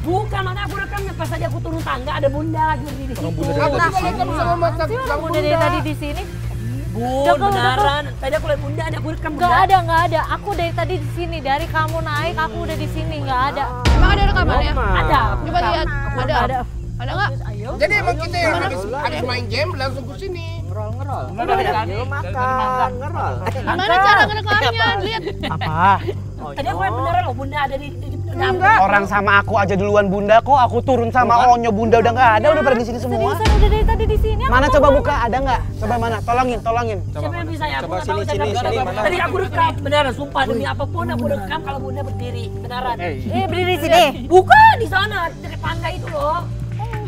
Bukan, mana aku rekamnya pas tadi aku turun tangga ada Bunda lagi di situ. Aku juga rekam sama mata Orang Bunda dari tadi di sini. Bun, beneran. Tadi aku lihat Bunda ada aku rekam. Nggak ada. Aku dari tadi di sini. Dari kamu naik, aku udah di sini. Nggak ada. Emang ada rekamannya? Ada. Coba lihat. Ada. Ada nggak? Jadi emang kita yang habis main game langsung ke sini. Ngerol. Gimana cara ngerekamnya? Lihat. Apa? Tadi aku lihat beneran loh Bunda ada di Orang sama aku aja duluan Bunda kok, aku turun sama Onyo Bunda udah nggak ada, udah pada di sini semua. Seriusan udah dari tadi di sini. Mana coba buka, ada nggak? Coba mana? Tolongin. Siapa yang bisa ya? Coba sini, mana? Tadi aku rekam, beneran sumpah demi apapun aku rekam kalau Bunda berdiri, beneran. Berdiri sini. Bukan di sana, dekat tangga itu loh.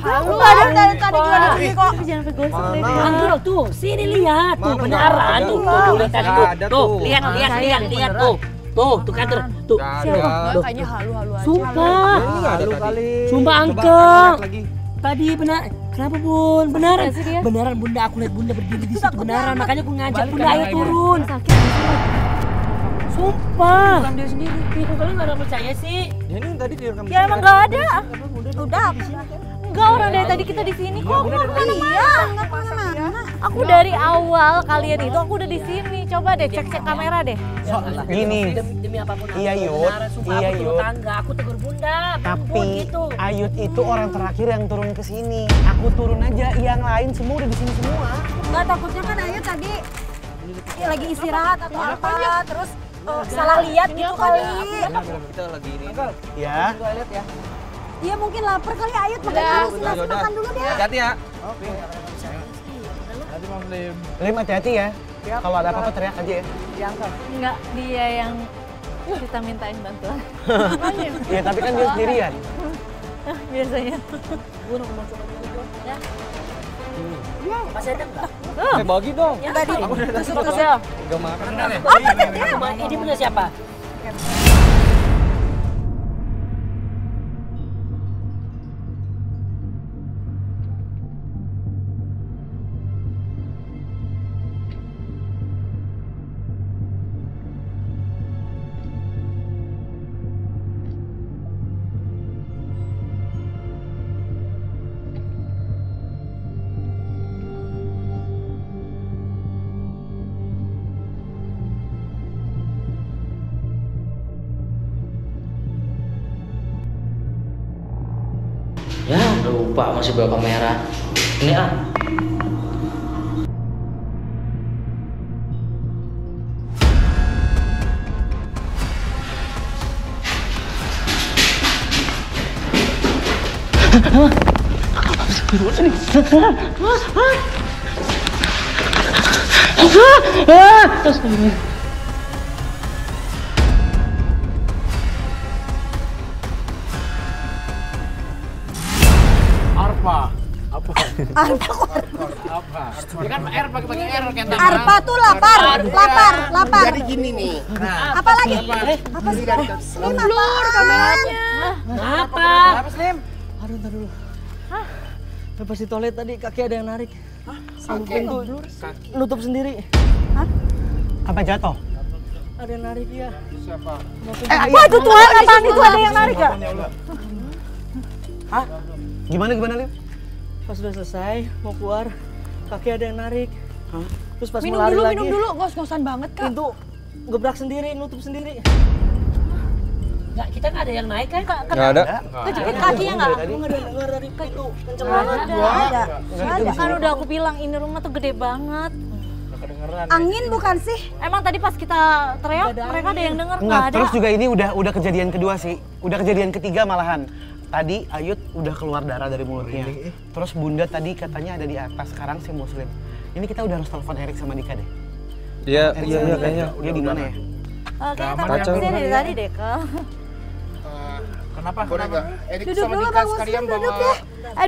Aku ada dari tadi juga di sini kok. Jangan kegosok deh. Mantul tuh, sini lihat tuh beneran tuh lihat tadi tuh. Lihat tuh. Tuh kan tuh. Kayaknya halu-halu aja. Sumpah. Sumpah Angkel. Tadi benar. Kenapa Bun? Beneran Bunda, aku lihat Bunda berdiri di situ beneran. Makanya aku ngajak Bunda ayo turun. Sumpah. Bukan dia sendiri. Kok kalian nggak ada percaya sih? Ini tadi direkam. Ya emang nggak ada. Udah. Enggak, orang dari tadi kita di sini kok. Aku nggak kemana-mana. Aku dari awal kalian itu aku udah di sini. Coba deh cek kamera deh. Gini. Demi apapun. Iya Yud. Aku tegur Bunda. Tapi Ayut itu orang terakhir yang turun ke sini. Aku turun aja, yang lain semua udah di sini semua. Enggak, takutnya kan Ayut tadi lagi istirahat atau apa, terus salah lihat gitu kali. Kita lagi ini. Ya. Dia mungkin lapar kali Ayut, makanya harus nasi makan dulu deh. Hati-hati ya. Lim hati-hati ya. Kalau ada apa-apa teriak aja ya. Enggak, dia yang kita mintain bantuan. Iya, tapi kan dia sendirian. Biasanya. Ya. Masih ada enggak? Bagi dong. Enggak di. Tusuk. Enggak makan. Apa tadi? Ini punya siapa? Ya, lupa masih bawa kamera. Ini Ya kan R pakai R kayak Arpa tuh lapar. Jadi gini nih. Apa lagi? Apa sih? Blur kameranya. Apa? Slim? Aduh, ntar dulu. Pas di toilet tadi kaki ada yang narik. Sama pintu nutup sendiri. Apa jatuh? Ada yang narik ya. Siapa? Waduh Tuhan, apaan itu ada yang narik gak? Hah? Gimana Lim? Pas udah selesai mau keluar kaki ada yang narik. Terus pas Minum mau lari dulu, lagi minum dulu. Ngos-ngosan banget, Kak. pintu gebrak sendiri, nutup sendiri. Enggak, kita nggak ada yang naik kan? Enggak ada. Kejepit kakinya nggak? Aku nggak ada dengar dari pintu kenceng Nggak banget. ada. Kan udah aku bilang ini rumah tuh gede banget. Nggak kedengeran. Angin bukan sih? Emang tadi pas kita teriak mereka ada yang denger nggak Enggak, ada? terus juga ini udah kejadian kedua sih. Udah kejadian ketiga malahan. Tadi Ayut udah keluar darah dari mulutnya. Terus Bunda tadi katanya ada di atas, sekarang si Muslim. Ini kita udah harus telepon Erik sama Dika deh. Iya kayaknya. Dia di mana ya? Kayaknya takut sih dari tadi deh, Kak. Kenapa? Erik Duduk sama dulu, Dika Bang sekalian Muslim, bawa. duduk ya.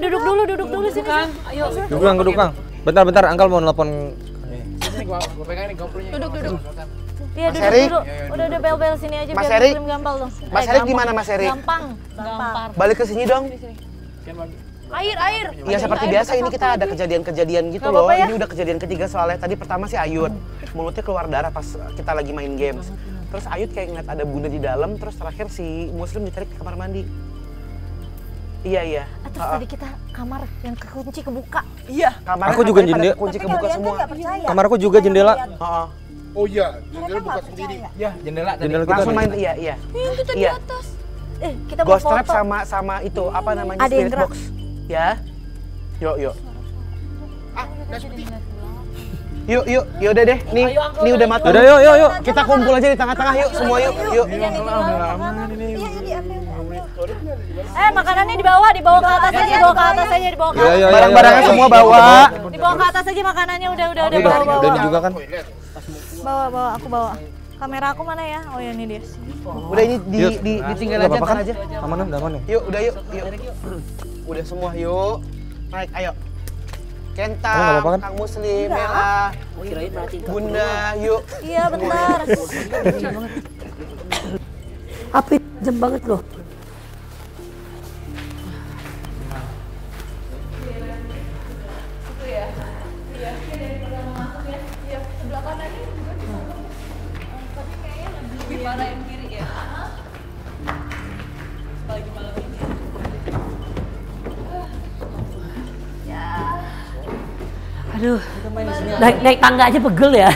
Duduk dulu sini. Ayo. Duduk Kang. Bentar, Angkal mau nelpon. Ini gua pegang nih GoPro-nya. Duduk. Iya, Mas Erik. duduk. Udah bel-bel sini aja Mas biar Erik. Muslim gampang dong. Mas Erik di mana Mas Erik? Gampang. Balik ke sini dong. Air. Ya seperti biasa ini kita ada kejadian-kejadian gitu Gak loh. apa-apa ya? Ini udah kejadian ketiga soalnya. Tadi pertama si Ayut mulutnya keluar darah pas kita lagi main games. Terus Ayut kayak ngeliat ada bunda di dalam. Terus terakhir si Muslim ditarik ke kamar mandi. Iya. Terus tadi kita kamar yang kekunci kebuka. Iya. Kamarnya Aku juga katanya pada jendela. kunci kebuka semua. Kamarku juga jendela. Heeh. Oh iya, jendela buka sendiri. Ya, jendela tadi. Jendela kita langsung nih. main iya. Kita di atas. Kita mau Ghost trap foto. sama itu apa namanya Ada yang spirit gerak. box. Ya. Yuk. Yuk udah deh. Nih udah matang. Udah yuk. Kita kumpul aja di tengah-tengah yuk semua yuk. Makanannya dibawa ke atas aja, dibawa ke atas aja. Barang-barangnya semua bawa. Dibawa ke atas aja makanannya, udah bawa. Udah juga kan? Bawa, aku bawa. Kamera aku mana ya? Oh ya ini dia. Udah ini ditinggal aja, kan? aja. Aman ya? Yuk. Udah semua yuk. Naik, ayo. Kenta, kan? Kang Muslim, Mela, Bunda, yuk. Iya bentar. Apit, jam banget loh. Aduh, naik tangga aja pegel ya.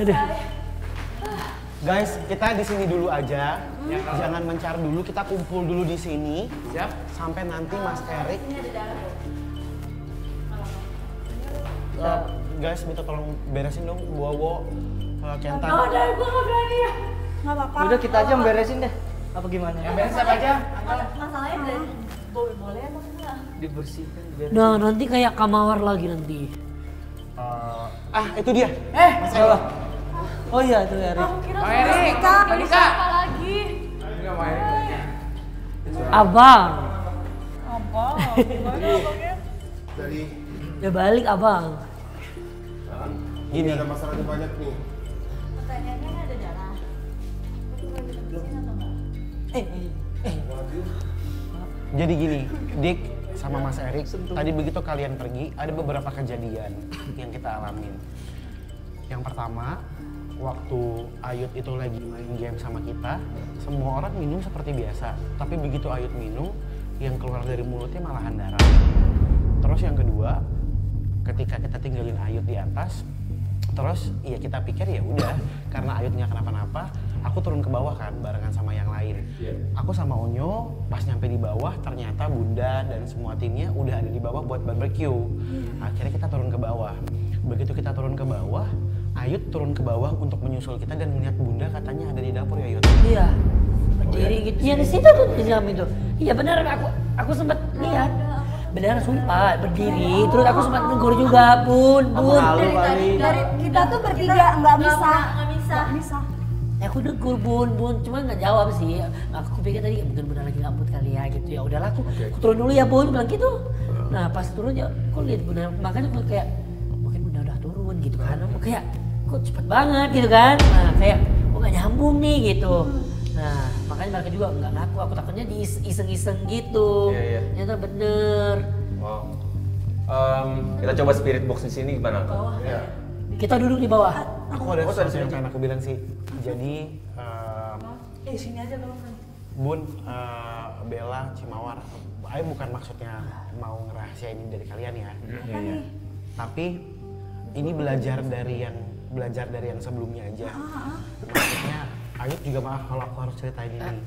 Aduh. Guys, kita di sini dulu aja. Jangan mencar dulu, kita kumpul dulu di sini. Siap. Sampai nanti Mas Erik. Guys, minta tolong beresin dong Wowo, Kenta. Gua nggak berani ya. Nggak apa-apa. Udah kita aja yang beresin deh. Apa gimana? Yang beres siapa aja? Masalahnya boleh emang enggak? Dibersihkan. Nah, nanti kayak kamawar lagi nanti. Itu dia. Mas Erik. Oh iya itu Erik. Bang Erik. Malika. Lagi. Enggak mau Erik. Abang. Dari Ya balik abang. ini ada masalahnya banyak nih. Pertanyaannya ada darah. Jadi gini, Dik sama Mas Erik, tadi begitu kalian pergi, ada beberapa kejadian yang kita alamin. Yang pertama, waktu Ayut itu lagi main game sama kita, semua orang minum seperti biasa. Tapi begitu Ayut minum, yang keluar dari mulutnya malahan darah. Terus yang kedua, ketika kita tinggalin Ayut di atas, terus ya kita pikir ya udah, karena Ayutnya kenapa-napa, aku turun ke bawah kan barengan sama yang lain. Aku sama Onyo pas nyampe di bawah ternyata Bunda dan semua timnya udah ada di bawah buat barbecue. Akhirnya kita turun ke bawah. Begitu kita turun ke bawah, Ayut turun ke bawah untuk menyusul kita dan melihat Bunda katanya ada di dapur ya Ayut. Iya. Berdiri gitu. Ya di situ tuh di dalam itu. Iya benar aku sempat lihat. Benar sumpah berdiri. Terus aku sempat negur juga, Bun. Dari kita tuh bertiga nggak bisa. Ya aku negur Bun, cuma nggak jawab sih. Aku pikir tadi mungkin Bunda lagi ngambut kali ya gitu. Ya udahlah aku turun dulu ya Bun, bilang gitu. Nah pas turun ya, aku lihat Bunda, makanya aku kayak mungkin Bunda udah turun gitu kan. Aku kayak kok cepet banget gitu kan. Nah kayak kok nggak nyambung nih gitu. Nah makanya mereka juga nggak ngaku, aku takutnya diiseng-iseng gitu. Iya. Ternyata bener. Wow. Kita coba spirit box di sini gimana? Ya. Kita duduk di bawah. Aku ada sesuatu yang pengen aku bilang sih. Jadi, Sini aja dong. Bun, Bella, Cimawar, Ayo bukan maksudnya mau ngerahasiain ini dari kalian ya. Tapi ini belajar dari yang sebelumnya aja. Maksudnya, Ayub juga maaf kalau aku harus ceritain ini.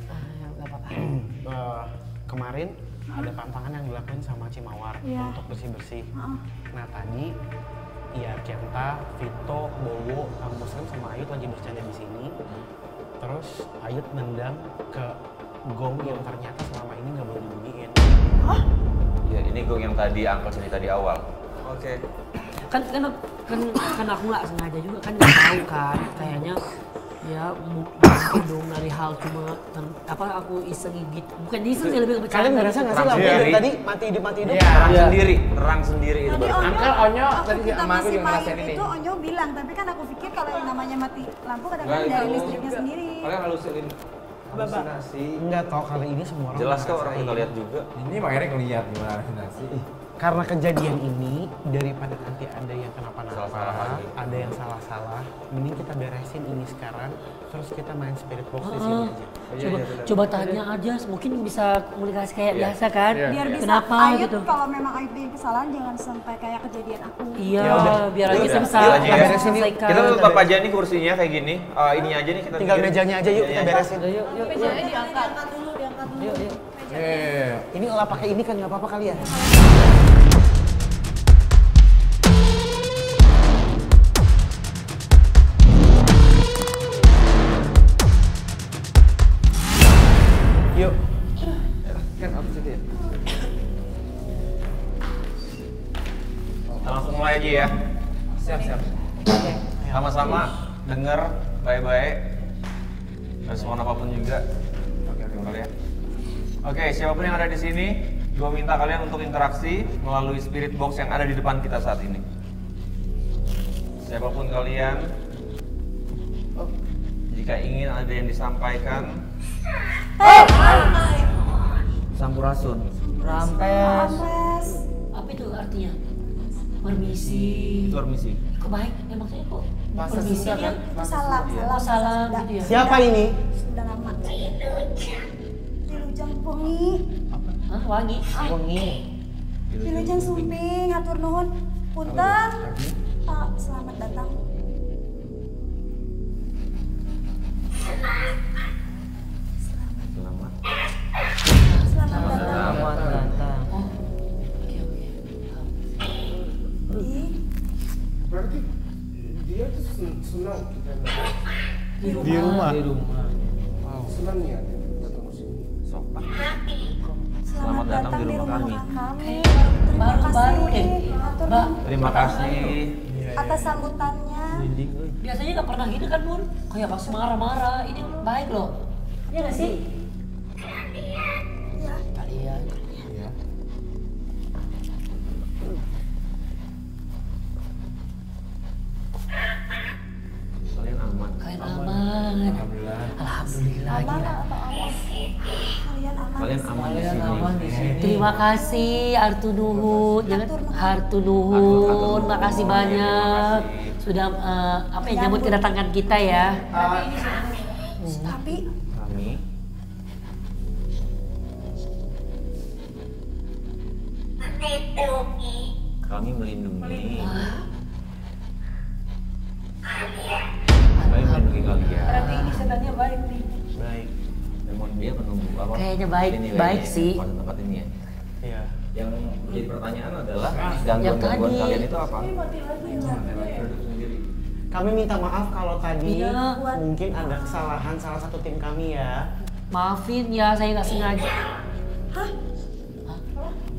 Kemarin ada pantangan yang dilakuin sama Cimawar untuk bersih-bersih. Nah tadi ya Kenta, Vito, Bowo, Muslim sama Ayub lagi bercanda di sini. Terus Ayub nendang ke gong yang ternyata selama ini nggak boleh dibunyiin. Hah? Ya ini gong yang tadi Uncle cerita di awal. Kan aku nggak sengaja juga kan nggak tahu kan kayaknya Ya mungkin dong dari hal cuma aku iseng gitu. Bukan iseng sih, lebih ke bercanda. Kalian ngerasa nggak sih lampu dari tadi mati hidup? Terang sendiri itu baru. Angkel Onyo tadi Kita sama aku masih juga ngerasain pahit ini. itu Onyo bilang, tapi kan aku pikir kalau yang namanya mati lampu kadang-kadang dari listriknya sendiri. Kalian halusinasi. Enggak tau kali ini semua orang Jelas kok orang ngerasain. kita lihat juga. Ini makanya ngeliat gimana halusinasi. Karena kejadian ini, daripada nanti ada yang kenapa-napa, Salah-salah lagi. ada yang salah-salah, mending kita beresin ini sekarang, terus kita main spirit box di sini aja. Coba tanya aja, mungkin bisa komunikasi kayak biasa kan? Biar bisa Kenapa Ayub, gitu? kalau memang Ayub bikin kesalahan jangan sampai kayak kejadian aku. Iya, biar Ya aja udah, bisa deal aja ya. selesaikan. Kita tutup aja nih kursinya kayak gini. Ini aja nih kita Tinggal pikirin. mejanya aja yuk kita beresin. Yuk. diangkat. Yuk. Ini olah pakai ini kan nggak apa-apa kali ya? Yuk. Kan aku situ ya. Kita langsung mulai aja ya. Siap. Sama-sama denger baik-baik. Respon apapun juga. Oke, ya. Oke, siapapun yang ada di sini, gue minta kalian untuk interaksi melalui spirit box yang ada di depan kita saat ini. Siapapun kalian, jika ingin ada yang disampaikan, Sampurasun. Rampes. Apa itu artinya? Permisi. Itu permisi. Kok baik? Maksudnya kok? Masa Permisi Sunda kan? kan? Salam. Gitu ya? Siapa ini? Sudah lama. Dilujang Pungi. Hah? Wangi? Dilujang Sumping, hatur nuhun. Punten. Pak, selamat datang. Selamat datang. Oh. Oke. Berarti dia tuh senang kita Di rumah. Wow. Senang ya datang ke sini. Sopan. Selamat datang di rumah kami. Baru deh. Mbak. Terima kasih. Atas sambutannya. Biasanya nggak pernah gitu kan, Bun? Kayak pasti marah-marah. Ini baik loh. Iya nggak sih? Kalian. Kalian aman. Kalian aman. Alhamdulillah. Alhamdulillah. Aman Gila. atau aman? Kalian aman. Kalian aman di sini. Terima kasih Artu Nuhun, Hartu Nuhun, makasih banyak sudah nyambut kedatangan kita ya. Tapi Kami melindungi. Kami melindungi kalian. Berarti ini setannya baik nih. Baik. Namun dia menunggu apa? Kayaknya baik sih. Pada tempat ini ya. Iya. Yang menjadi pertanyaan adalah yang gangguan-gangguan tadi. kalian itu apa? Kami minta maaf kalau tadi Iya. mungkin ada kesalahan salah satu tim kami ya. Maafin ya, saya nggak sengaja.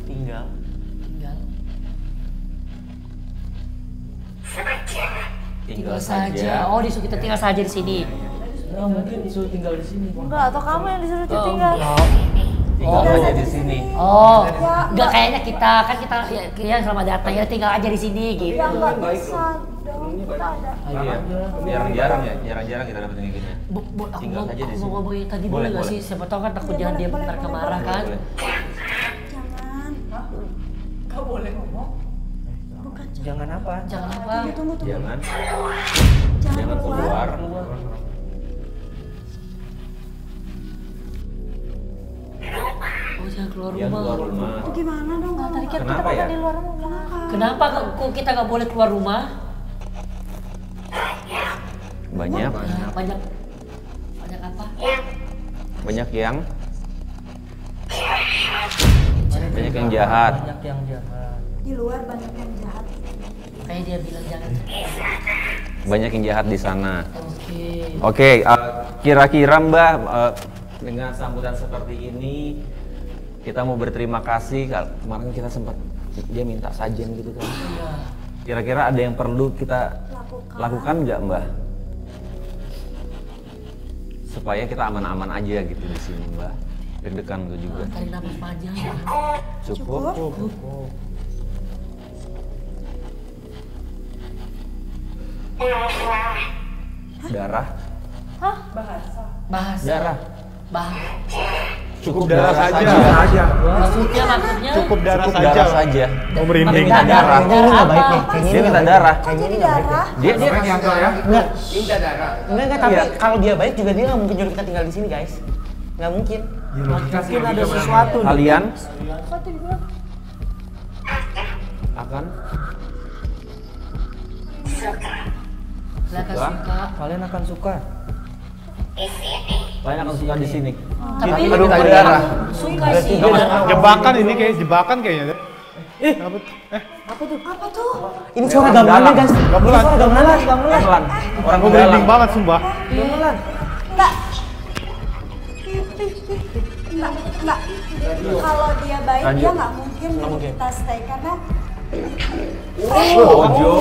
Tinggal. Tinggal saja. Oh, disuruh kita tinggal saja di sini. Nah, mungkin disuruh tinggal di sini. Enggak, atau kamu yang disuruh tinggal. Tinggal aja di sini. Oh, nggak kayaknya kita ya selamat datang ya, tinggal aja di sini gitu. ya nggak bisa dong. Kita ada. Iya. Jarang-jarang ya, jarang-jarang kita dapat yang gini. Aku Tinggal saja di mau sini. ngomongin tadi boleh nggak sih? Siapa tahu kan takutnya dia bentar kemarah kan. Jangan. Gak boleh ngomong. Bukan. Jangan apa? Jangan apa? Tunggu. Jangan Jangan keluar. Oh, jangan keluar Jangan rumah. keluar rumah. Itu gimana dong? Tadi kan Kenapa kita ya? di luar rumah. Kenapa kok kita nggak boleh keluar rumah? Banyak. Banyak apa? Banyak yang jahat. Banyak yang jahat. Di luar banyak yang jahat. Kayak dia bilang jangan. Banyak yang jahat di sana. Oke. Oke, kira-kira Mbak dengan sambutan seperti ini kita mau berterima kasih. Kemarin kita sempat dia minta sajian gitu kan. Kira-kira ada yang perlu kita lakukan nggak Mbak? supaya kita aman-aman aja gitu di sini, Mbak. Deg-degan gue juga. Tarik nafas panjang. Cukup. Darah. Hah? Bahasa. Darah. Cukup darah saja. Maksudnya Cukup darah saja. Oh, merinding. Minta darah. Nggak baik nih. Dia minta darah. Jadi darah. Dia yang ya. Enggak. Minta darah. Enggak, tapi kalau dia baik juga dia nggak mungkin nyuruh kita tinggal di sini, guys. Nggak mungkin. Mungkin ada sesuatu. kalian akan Kalian akan suka. Kalian akan suka di sini. Tapi Aduh, darah. suka sih. Jebakan ini kayaknya. Apa tuh? Ini suara gamelan, guys. Gamelan. Suara gamelan. Pelan. Orang Gue merinding banget sumpah. Enggak. Kalau dia baik, dia nggak mungkin nyuruh kita stay karena Ojo.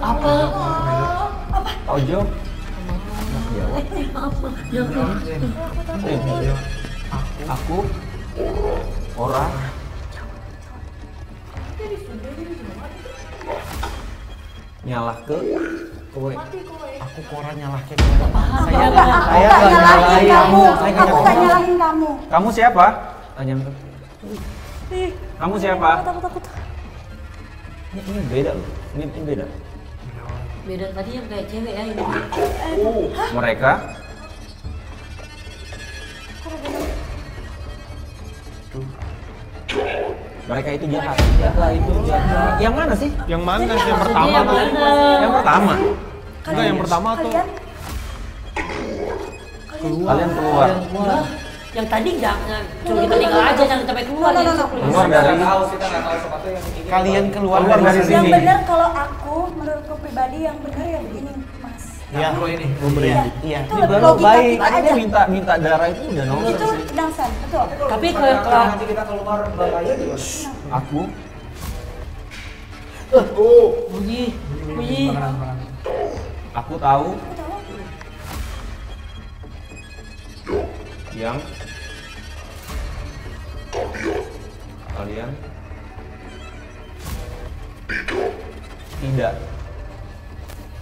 Apa? Ojo. Aku ora nyalah ke kowe. Aku kora nyalah ke saya nggak nyalahin kamu. Aku nggak nyalahin kamu. Kamu siapa? Tanya. Kamu siapa? Takut. Ini beda loh. Ini beda. Beda tadi yang kayak cewek ya ini. Mereka itu jahat. Yang mana sih? Yang mana? Yang pertama. Yang pertama. Enggak, yang pertama tuh. Kalian keluar. Yang tadi jangan, cuma kita tinggal aja, jangan sampai keluar. Keluar dari Kalian keluar dari Yang sini. benar kalau aku, menurutku pribadi yang benar ya begini, Mas. Iya. Iya. Itu logika kita Tadi aja. dia minta darah itu udah nonsense Itu sih. nonsen, betul. Tapi kalau Nanti kita keluar bahaya gimana? Aku bunyi, aku tahu yang kalian tidak.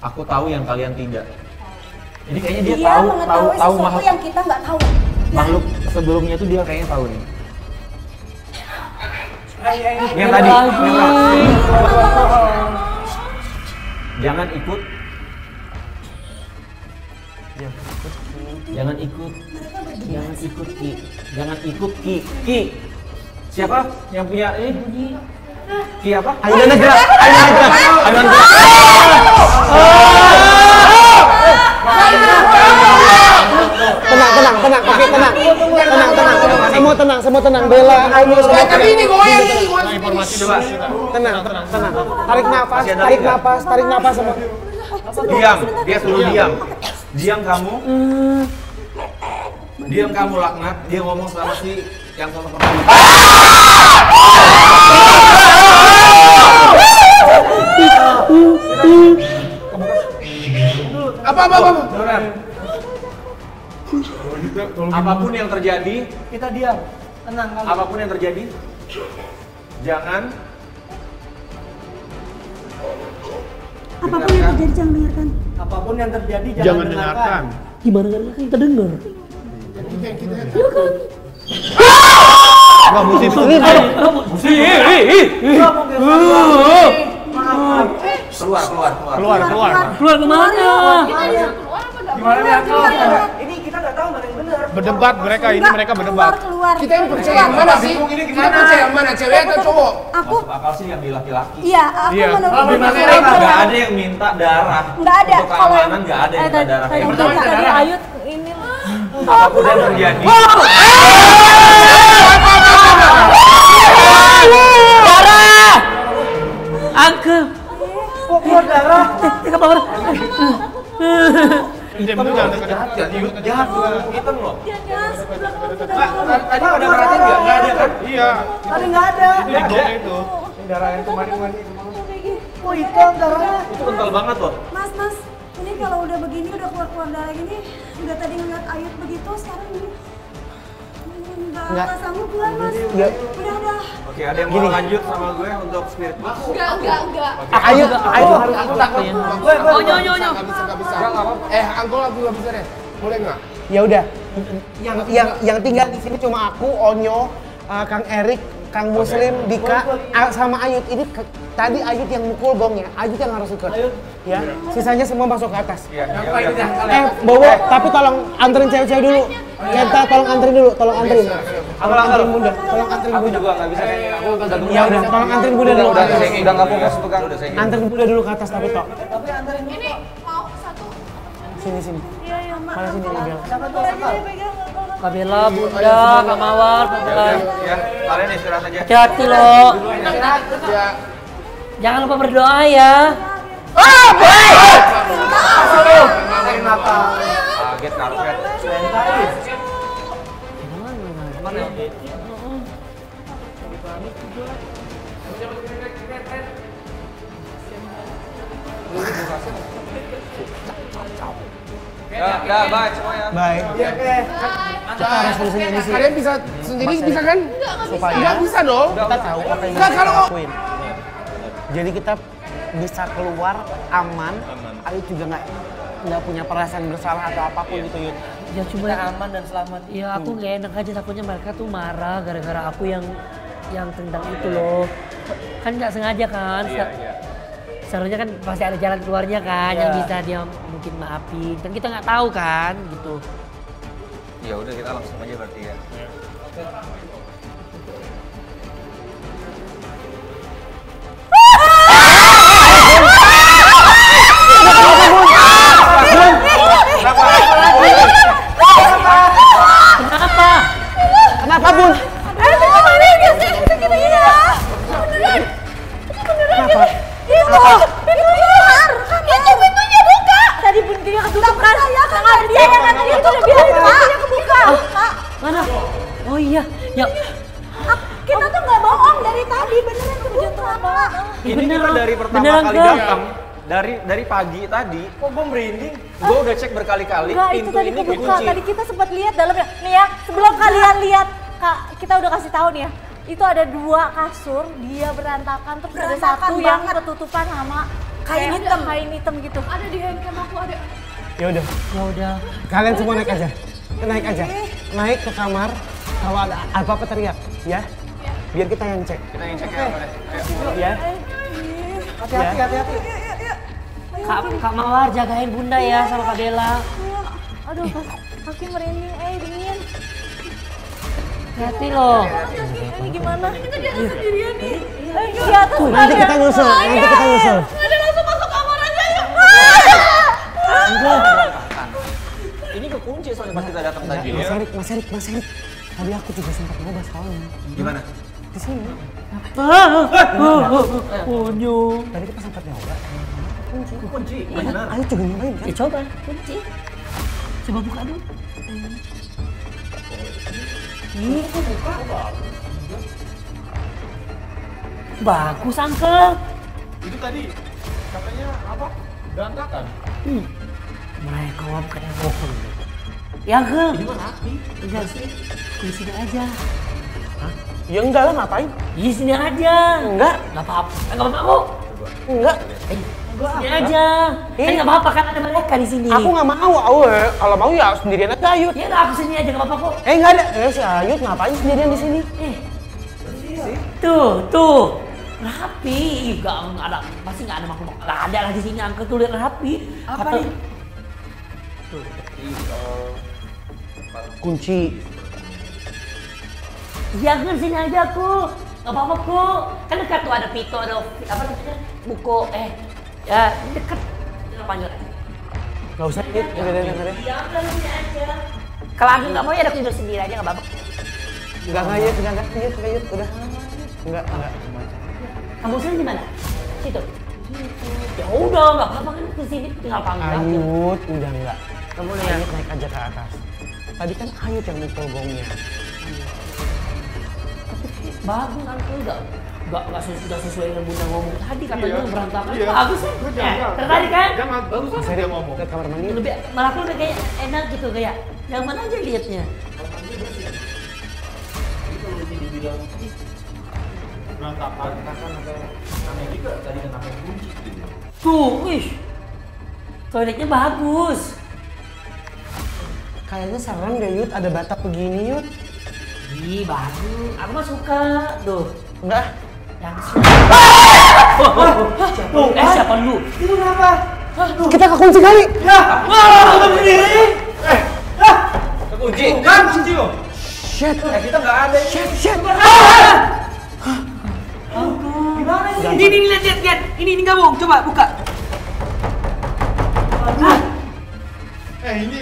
Aku tahu yang kalian tidak. Jadi kayaknya dia tahu mengetahui sesuatu makhluk yang kita nggak tahu. makhluk sebelumnya itu dia kayaknya tahu nih. Yang tadi. Jangan ikut. Jangan ikut. Jangan ikut Ki. Jangan ikut Ki. Ki. Siapa yang punya ini? Ki apa? Ayo gerak. Ayo gerak. Tenang. Oke, tenang. Semua tenang. Bella, Ayu, semua tenang. Tapi ini goyang. Informasi coba. Tenang. Tarik nafas semua. Diam. Dia suruh diam. Diam kamu. Diam kamu laknat. Dia ngomong sama si yang sama pertama. Apa? Apapun yang terjadi, Kita diam. Tenang kali. apapun yang terjadi, jangan Apapun yang terjadi jangan dengarkan. Apapun yang terjadi Jangan dengarkan. gimana kan kita dengar? Enggak mesti itu. keluar. Keluar kemana? Gimana nih Akal? Ini kita nggak tahu mana yang benar. Berdebat mereka berdebat. Keluar. Kita yang percaya yang mana sih? Kita percaya yang mana? Cewek atau cowok? Aku, Masuk akal sih yang di laki-laki. iya, aku Iya. menurut Nggak ada yang minta darah. Nggak ada. Untuk keamanan nggak ada yang minta darah. Kayak gitu. Tadi Ayut ini Apapun yang terjadi. Darah! Uncle! Kok keluar darah? Ke bawah. Diam dulu, jangan dekat-dekat. Jahat hitam loh. Tadi ada perhatian nggak? Nggak ada kan? Iya. Tadi nggak ada. Itu di gong itu. Ini darah yang kemarin. Oh hitam darahnya. Itu kental banget loh. Mas, Ini kalau udah begini, udah keluar darah gini, udah tadi ngeliat Ayut begitu, sekarang ini nggak sanggup pulang mas. Udah. Oke, ada yang mau lanjut sama gue untuk spirit box? Enggak. Ayut harus aku takut ya. Nyo. Nggak bisa. Angkol aku nggak bisa deh. Boleh nggak? Ya udah. Yang tinggal di sini cuma aku, Onyo, Kang Erik, Kang Muslim, Dika, sama Ayut. Ini tadi Ayut yang mukul gongnya, Ayut yang harus ikut. Ya, sisanya semua masuk ke atas. Bobo, tapi tolong anterin cewek-cewek dulu. Kita tolong anterin dulu, tolong anterin. Tolong anterin Bunda, tolong anterin Bunda. Aku juga nggak bisa kayaknya. Aku udah Ya udah, tolong anterin Bunda dulu. Udah nggak fokus pegang, udah saya. Anterin Bunda dulu ke atas tapi tok. Tapi anterin ini mau satu. Sini. Iya, Mak. Mana sini Bel? Satu lagi deh pegang. Kak Bella, Bunda, Kak Mawar, pelan. Ya, kalian istirahat aja. Hati-hati loh. Jangan lupa berdoa ya. Kaget karpet. Ya, bye semuanya. Bye. Kita harus solusinya di sini. Kalian bisa sendiri bisa kan? Supaya Nggak bisa dong. kita tahu apa yang Nggak, kita kalau- lakuin. Jadi kita bisa keluar aman. Ayut juga nggak punya perasaan bersalah atau apapun gitu Yud. Ya cuma Kita aman dan selamat. ya aku nggak enak aja, takutnya mereka tuh marah gara-gara aku yang tendang itu loh. Kan nggak sengaja kan. Seharusnya kan pasti ada jalan keluarnya kan yang bisa dia mungkin maafin. Kan kita nggak tahu kan gitu. Ya udah kita langsung aja berarti ya. Kenapa Bun? Pintunya buka. Tadi Bun dia ketutup kan? Dia yang kata dia tuh udah bilang pintunya kebuka. Mana? Oh iya, ya. Kita tuh nggak bohong dari tadi, beneran kebuka. Ini kita dari pertama beneran, kali Kak. datang, dari pagi tadi, kok gue merinding? Gue udah cek berkali-kali, Enggak, itu pintu tadi ini kebuka. dikunci. Tadi kita sempat lihat dalamnya. Nih ya, sebelum kalian lihat, Kak, kita udah kasih tahu nih ya. Itu ada 2 kasur, dia berantakan, terus ada Berantakan satu yang banget. ketutupan sama Kain hitam gitu. Ada di handcam aku ada. Ya udah. Kalian semua naik aja. Naik ke kamar. Kalau ada apa-apa teriak, ya. Biar kita yang cek. Kita yang cek ya. Ya. Hati-hati. Kak Mawar jagain Bunda ya sama Kak Bella. Aduh, kaki merinding, dingin. Hati loh. Ini gimana? Kita di atas sendirian nih. Nanti kita nyusul. Ada langsung masuk kamar aja ya. Ini kekunci soalnya pas kita datang tadi. Mas Erik. Tadi aku juga sempat ngobrol soalnya. Gimana? Di sini. Onyo. Tadi kita sempat nyoba. Kunci. Benar. Ayo coba nyobain kan? Ya coba, kunci. Coba buka dulu. Ini kok buka? Bagus, Uncle. Itu tadi katanya apa? Berantakan. Mereka bukan yang bohong. Ya, Uncle. Ini mah api. Enggak sih. Di sini aja. Ya enggak lah, ngapain? Di sini aja. Enggak. Enggak apa-apa. Enggak apa-apa kok. Enggak. Sini aja. Kan enggak apa-apa kan ada mereka di sini. Aku nggak mau. Kalau mau ya sendirian aja Ayut. Ya udah aku sini aja enggak apa-apa kok. Enggak ada. Si Ayut ngapain sendirian di sini? Tuh. Rapi. Enggak ada. Pasti enggak ada makhluk. Enggak ada lah di sini. Uncle tuh lihat rapi. Apa nih? Kunci. Ya kan sini aja aku. Gak apa-apa kok. Kan dekat tuh ada Pito, ada apa namanya? Buko, ya dekat. Tinggal panggil aja. Gak usah, Yud. Udah. Ya udah sini aja. Kalau aku nggak mau ya aku tidur sendiri aja nggak apa-apa. Enggak, Yud. Udah. Enggak. Kamu sini di mana? Situ. Ya udah nggak apa-apa kan ke sini tinggal panggil aja. Ayut, udah enggak. Kamu lihat. Ayut naik aja ke atas. Tadi kan Ayut yang mukul gongnya. Bagus aku udah. nggak sesuai dengan Bunda ngomong tadi katanya Iya. berantakan. Iya. Bagus kan? Gua jangan. Tertarik kan? Jangan. Bagus kan dia ngomong. Ke kamar mandi. Lebih malah aku udah kayak enak gitu kayak nyaman aja liatnya. Berantakan atau namanya juga tadi kan namanya kunci. Tuh, wih. Toiletnya bagus. Kayaknya serem deh Yud, ada batap begini Yud. Ih, bagus. Aku mah suka. Tuh. Enggak. Yang siapa lu? Itu kenapa? Kita kekunci kali. Ya. Wah, berdiri. Kekunci. Kan kunci lo. Shit. Kita nggak ada. Shit. Gimana ini? Ini lihat. Ini nggak bohong. Coba buka. Ini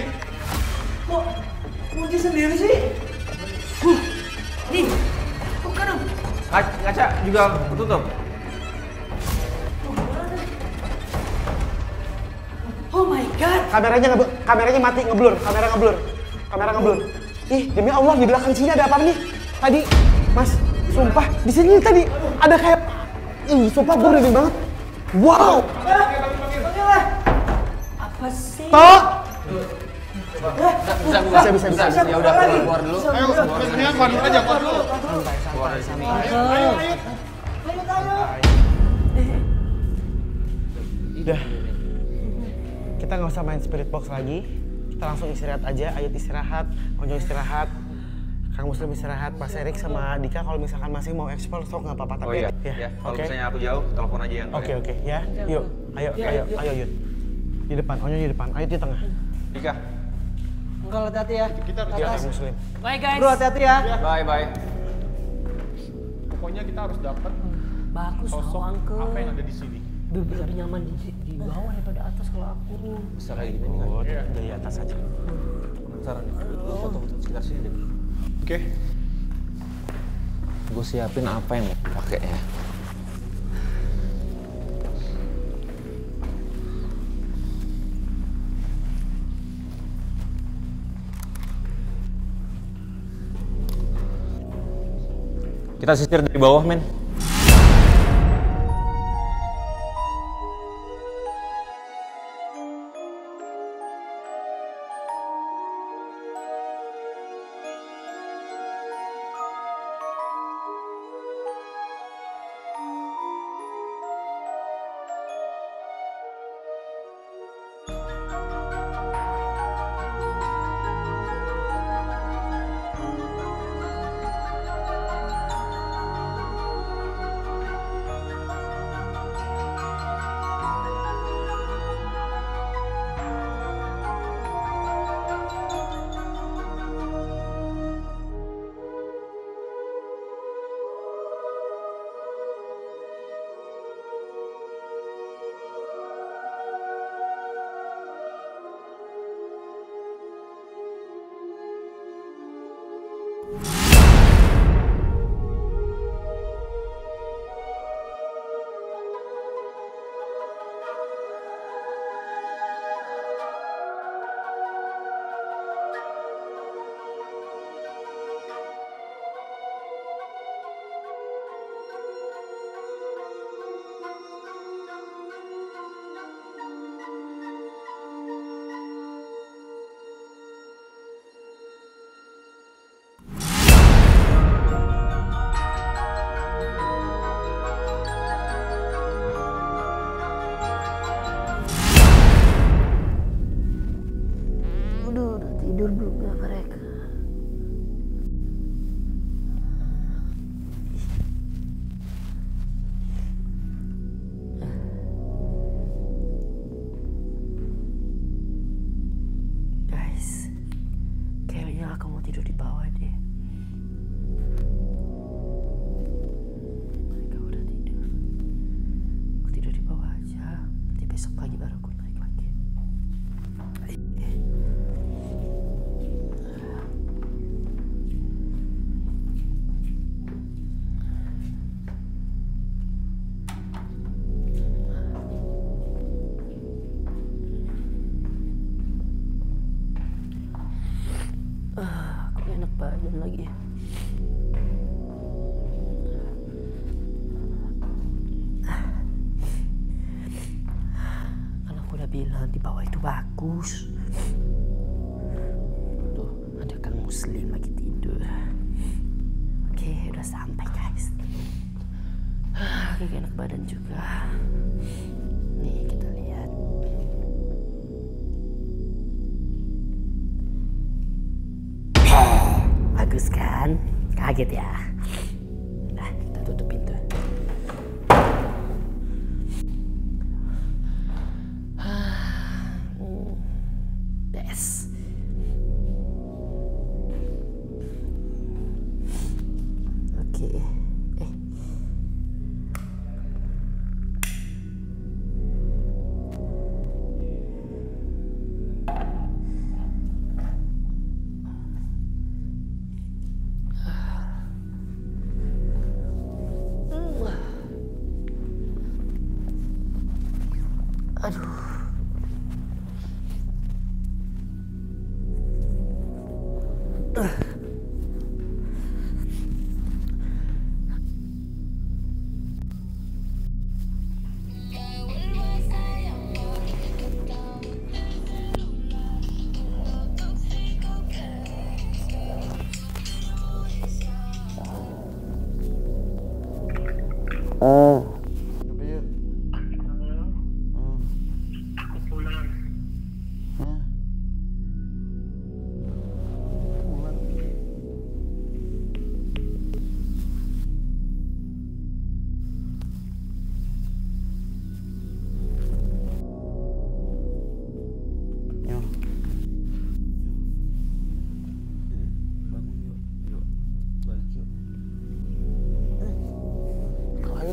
kok kunci sendiri sih? Nih. Buka dong. Kaca juga ketutup. Oh my god. Kameranya mati, ngeblur. Kamera ngeblur. Ih, demi Allah di belakang sini ada apa nih? Tadi, Mas, sumpah di sini tadi ada kayak, sumpah gue merinding banget. Wow. Apa sih? Tok. Bisa. Ya udah keluar dulu. Ayo, keluar aja, keluar dulu. Keluar dari sini. Udah. Kita nggak usah main spirit box lagi. Kita langsung istirahat aja. Ayut istirahat, Onyo istirahat, Kang Muslim istirahat, Mas Erik sama Dika kalau misalkan masih mau eksplor sok nggak apa-apa. Oh Tapi iya. Kalau misalnya aku jauh, telepon aja yang. Oke, ya. Yuk, ayo Yud. Di depan, Onyo di depan. Ayut di tengah. Dika. Enggak, hati-hati ya. Kita harus Kang Muslim. Bye guys. Bro, hati-hati ya. Bye. Pokoknya kita harus dapat Bagus sosok tau, Uncle. apa yang ada di sini. Lebih nyaman di bawah daripada atas kalau aku. Bisa kayak gini kan? Oh, dari atas aja. Penasaran nih. Foto-foto sekitar sini deh. Oke. Gue siapin apa yang mau pakai ya. Kita sisir dari bawah, men. bilang di bawah itu bagus. Tuh, ada Kang Muslim lagi tidur. Oke, udah sampai guys. Kayak enak badan juga. Nih kita lihat. Bagus kan? Kaget ya? Nah, kita tutup pintu. Yes. Oke. Aduh.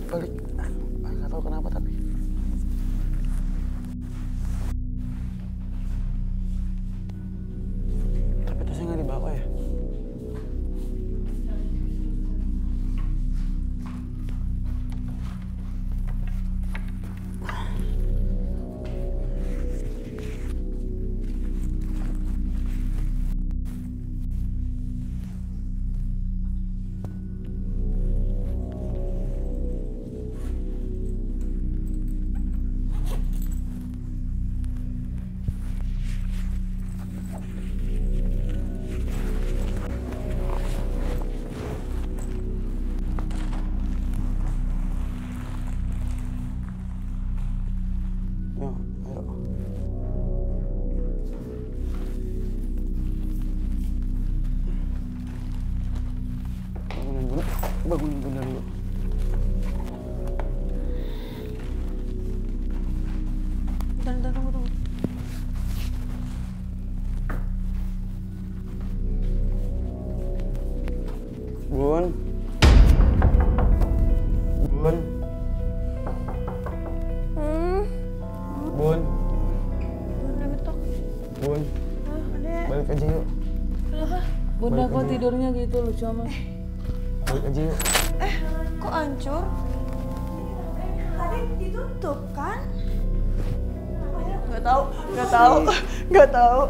Balik, nggak tahu kenapa tapi. Tapi tasnya nggak dibawa ya? Bangunin Bunda dulu. Bentar, tunggu. Bun. Bun. Bun. Bun. Balik aja yuk. Kenapa? Bunda kok tidurnya gitu lucu amat. Balik aja yuk. Kok hancur? Tadi ditutup kan? Nggak tahu.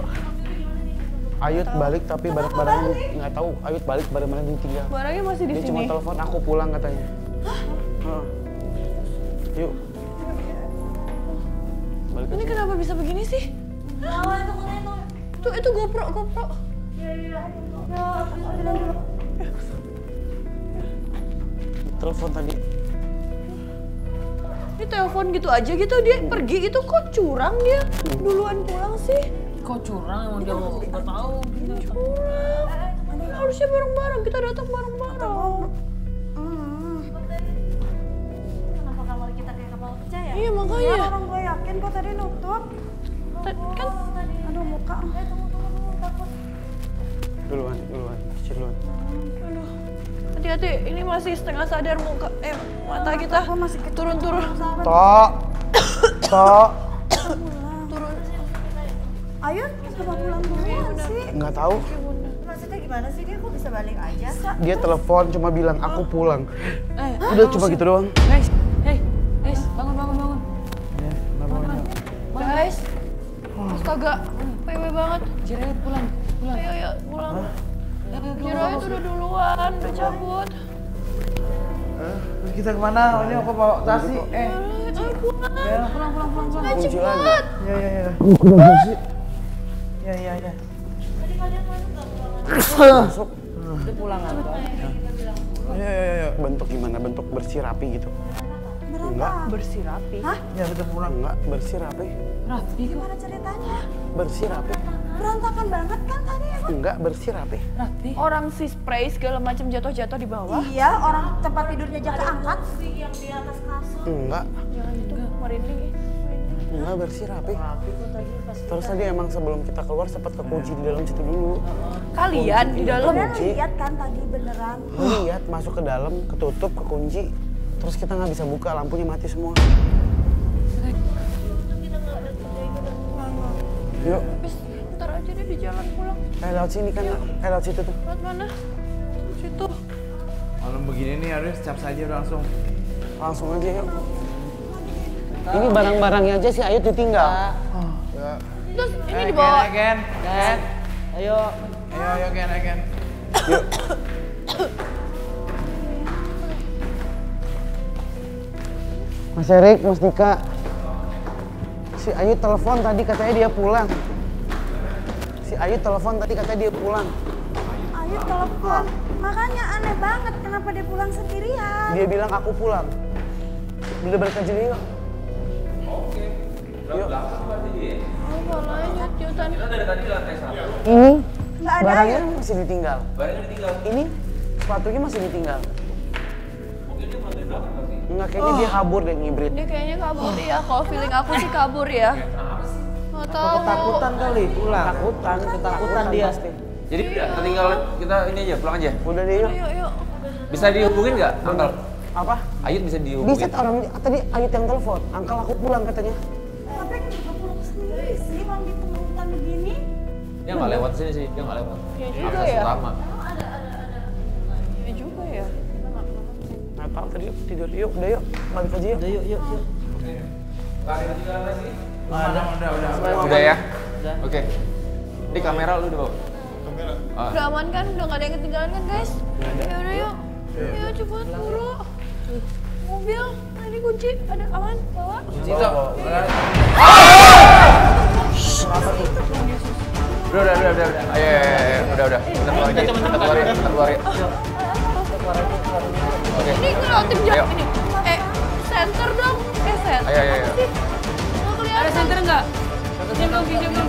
Ayut balik tapi barang-barangnya nggak tahu. Ayut balik barang-barangnya ditinggal. Barangnya masih di Dia sini. cuma telepon aku pulang katanya. Yuk. Balik Ini aja. kenapa bisa begini sih? Itu GoPro. Telepon tadi. Ini telepon gitu aja gitu dia pergi gitu kok curang dia duluan pulang sih. Kok curang emang dia nggak tahu. Curang. Harusnya bareng-bareng kita datang bareng-bareng. Kenapa kamar kita kayak kapal pecah ya? Iya makanya. Orang gue yakin kok tadi nutup. Kan aduh muka. Tunggu takut. Duluan. Duluan. Aduh. Hati-hati, ini masih setengah sadar mata kita. Turun. Tok. Turun. Ayo, kenapa pulang duluan sih? Nggak tahu. Maksudnya gimana sih dia kok bisa balik aja? Dia telepon cuma bilang aku pulang. Udah cuma gitu doang. Guys, bangun. Guys. Astaga, PW banget. Jiraya pulang. Ayo, pulang. Jiraya tuh udah duluan, udah cabut. Kita kemana? Ini aku bawa taksi. Pulang. Pulang. Cepet. Ya. Ya. Masuk. Udah pulang kan? Ya. Bentuk gimana? Bentuk bersih rapi gitu. Enggak. Bersih rapi. Hah? Ya udah pulang. Enggak, bersih rapi. Rapi kok. Gimana ceritanya? Bersih rapi. Berantakan banget kan tadi emang? Enggak, bersih rapi. Rapi. Orang si spray segala macam jatuh-jatuh di bawah. Iya, orang tempat tidurnya jatuh angkat. Yang di atas kasur. Enggak. Jangan itu merinding. Enggak, bersih rapi. Rapi kok tadi pas Terus tadi emang sebelum kita keluar sempat kekunci di dalam situ dulu. Kalian di dalam. Kalian lihat kan tadi beneran? Lihat masuk ke dalam, ketutup, kekunci. Terus kita nggak bisa buka, lampunya mati semua. Yuk. Ntar aja deh di jalan pulang. Lewat sini kan, lewat situ tuh. Lewat mana? Situ. Malam begini nih harus cap saja udah langsung. Langsung aja yuk. Ini barang-barangnya aja si Ayut ditinggal. Terus ini dibawa. Ken. Ayo. Ayo Ken. Yuk. Mas Erik, Mas Dika. Si Ayu telepon tadi katanya dia pulang. Ayu pulang. Ayu telepon. Makanya aneh banget kenapa dia pulang sendirian. Dia bilang aku pulang. Udah balik aja yuk. Oke. Yuk. Belakang berarti dia. Oh, malahnya Tiutan. Kita dari tadi di lantai 1. Ini Nggak ada barangnya Ayu. masih ditinggal. Barangnya ditinggal. Ini sepatunya masih ditinggal. Mungkin dia melantai belakang berarti. Enggak, kayaknya dia kabur deh ngibrit. Dia kayaknya kabur ya. Kalau feeling aku sih kabur ya. Nggak tahu. Ketakutan kali pulang. Ketakutan dia. Jadi ketinggalan kita ini aja, pulang aja. Udah deh yuk. Yuk. Bisa dihubungin nggak, Angkel? Apa? Ayut bisa dihubungin. Bisa orang tadi Ayut yang telepon. Angkel aku pulang katanya. Tapi kenapa pulang sendiri sih kalau di tengah hutan begini? Dia nggak lewat sini sih, dia nggak lewat. Ya juga Akses ya. utama. Ya juga ya. Nggak tahu tadi yuk, tidur yuk, udah yuk, balik aja yuk. Udah yuk. Nggak ada yang ketinggalan lagi? Udah. Udah ya? Udah. Oke. Ini kamera lu udah bawa? Kamera? Udah aman kan? Udah nggak ada yang ketinggalan kan guys? Ya udah yuk. Ayo cepet buru. Mobil, nah ini kunci, ada aman, bawa. Udah. Ayo. Udah. Kita keluar ya. Oke. Ini ngeliatin jam ini. Center dong. Center. Ayo. Apa sih? Nggak kelihatan. Ada center nggak? Pinjam dong.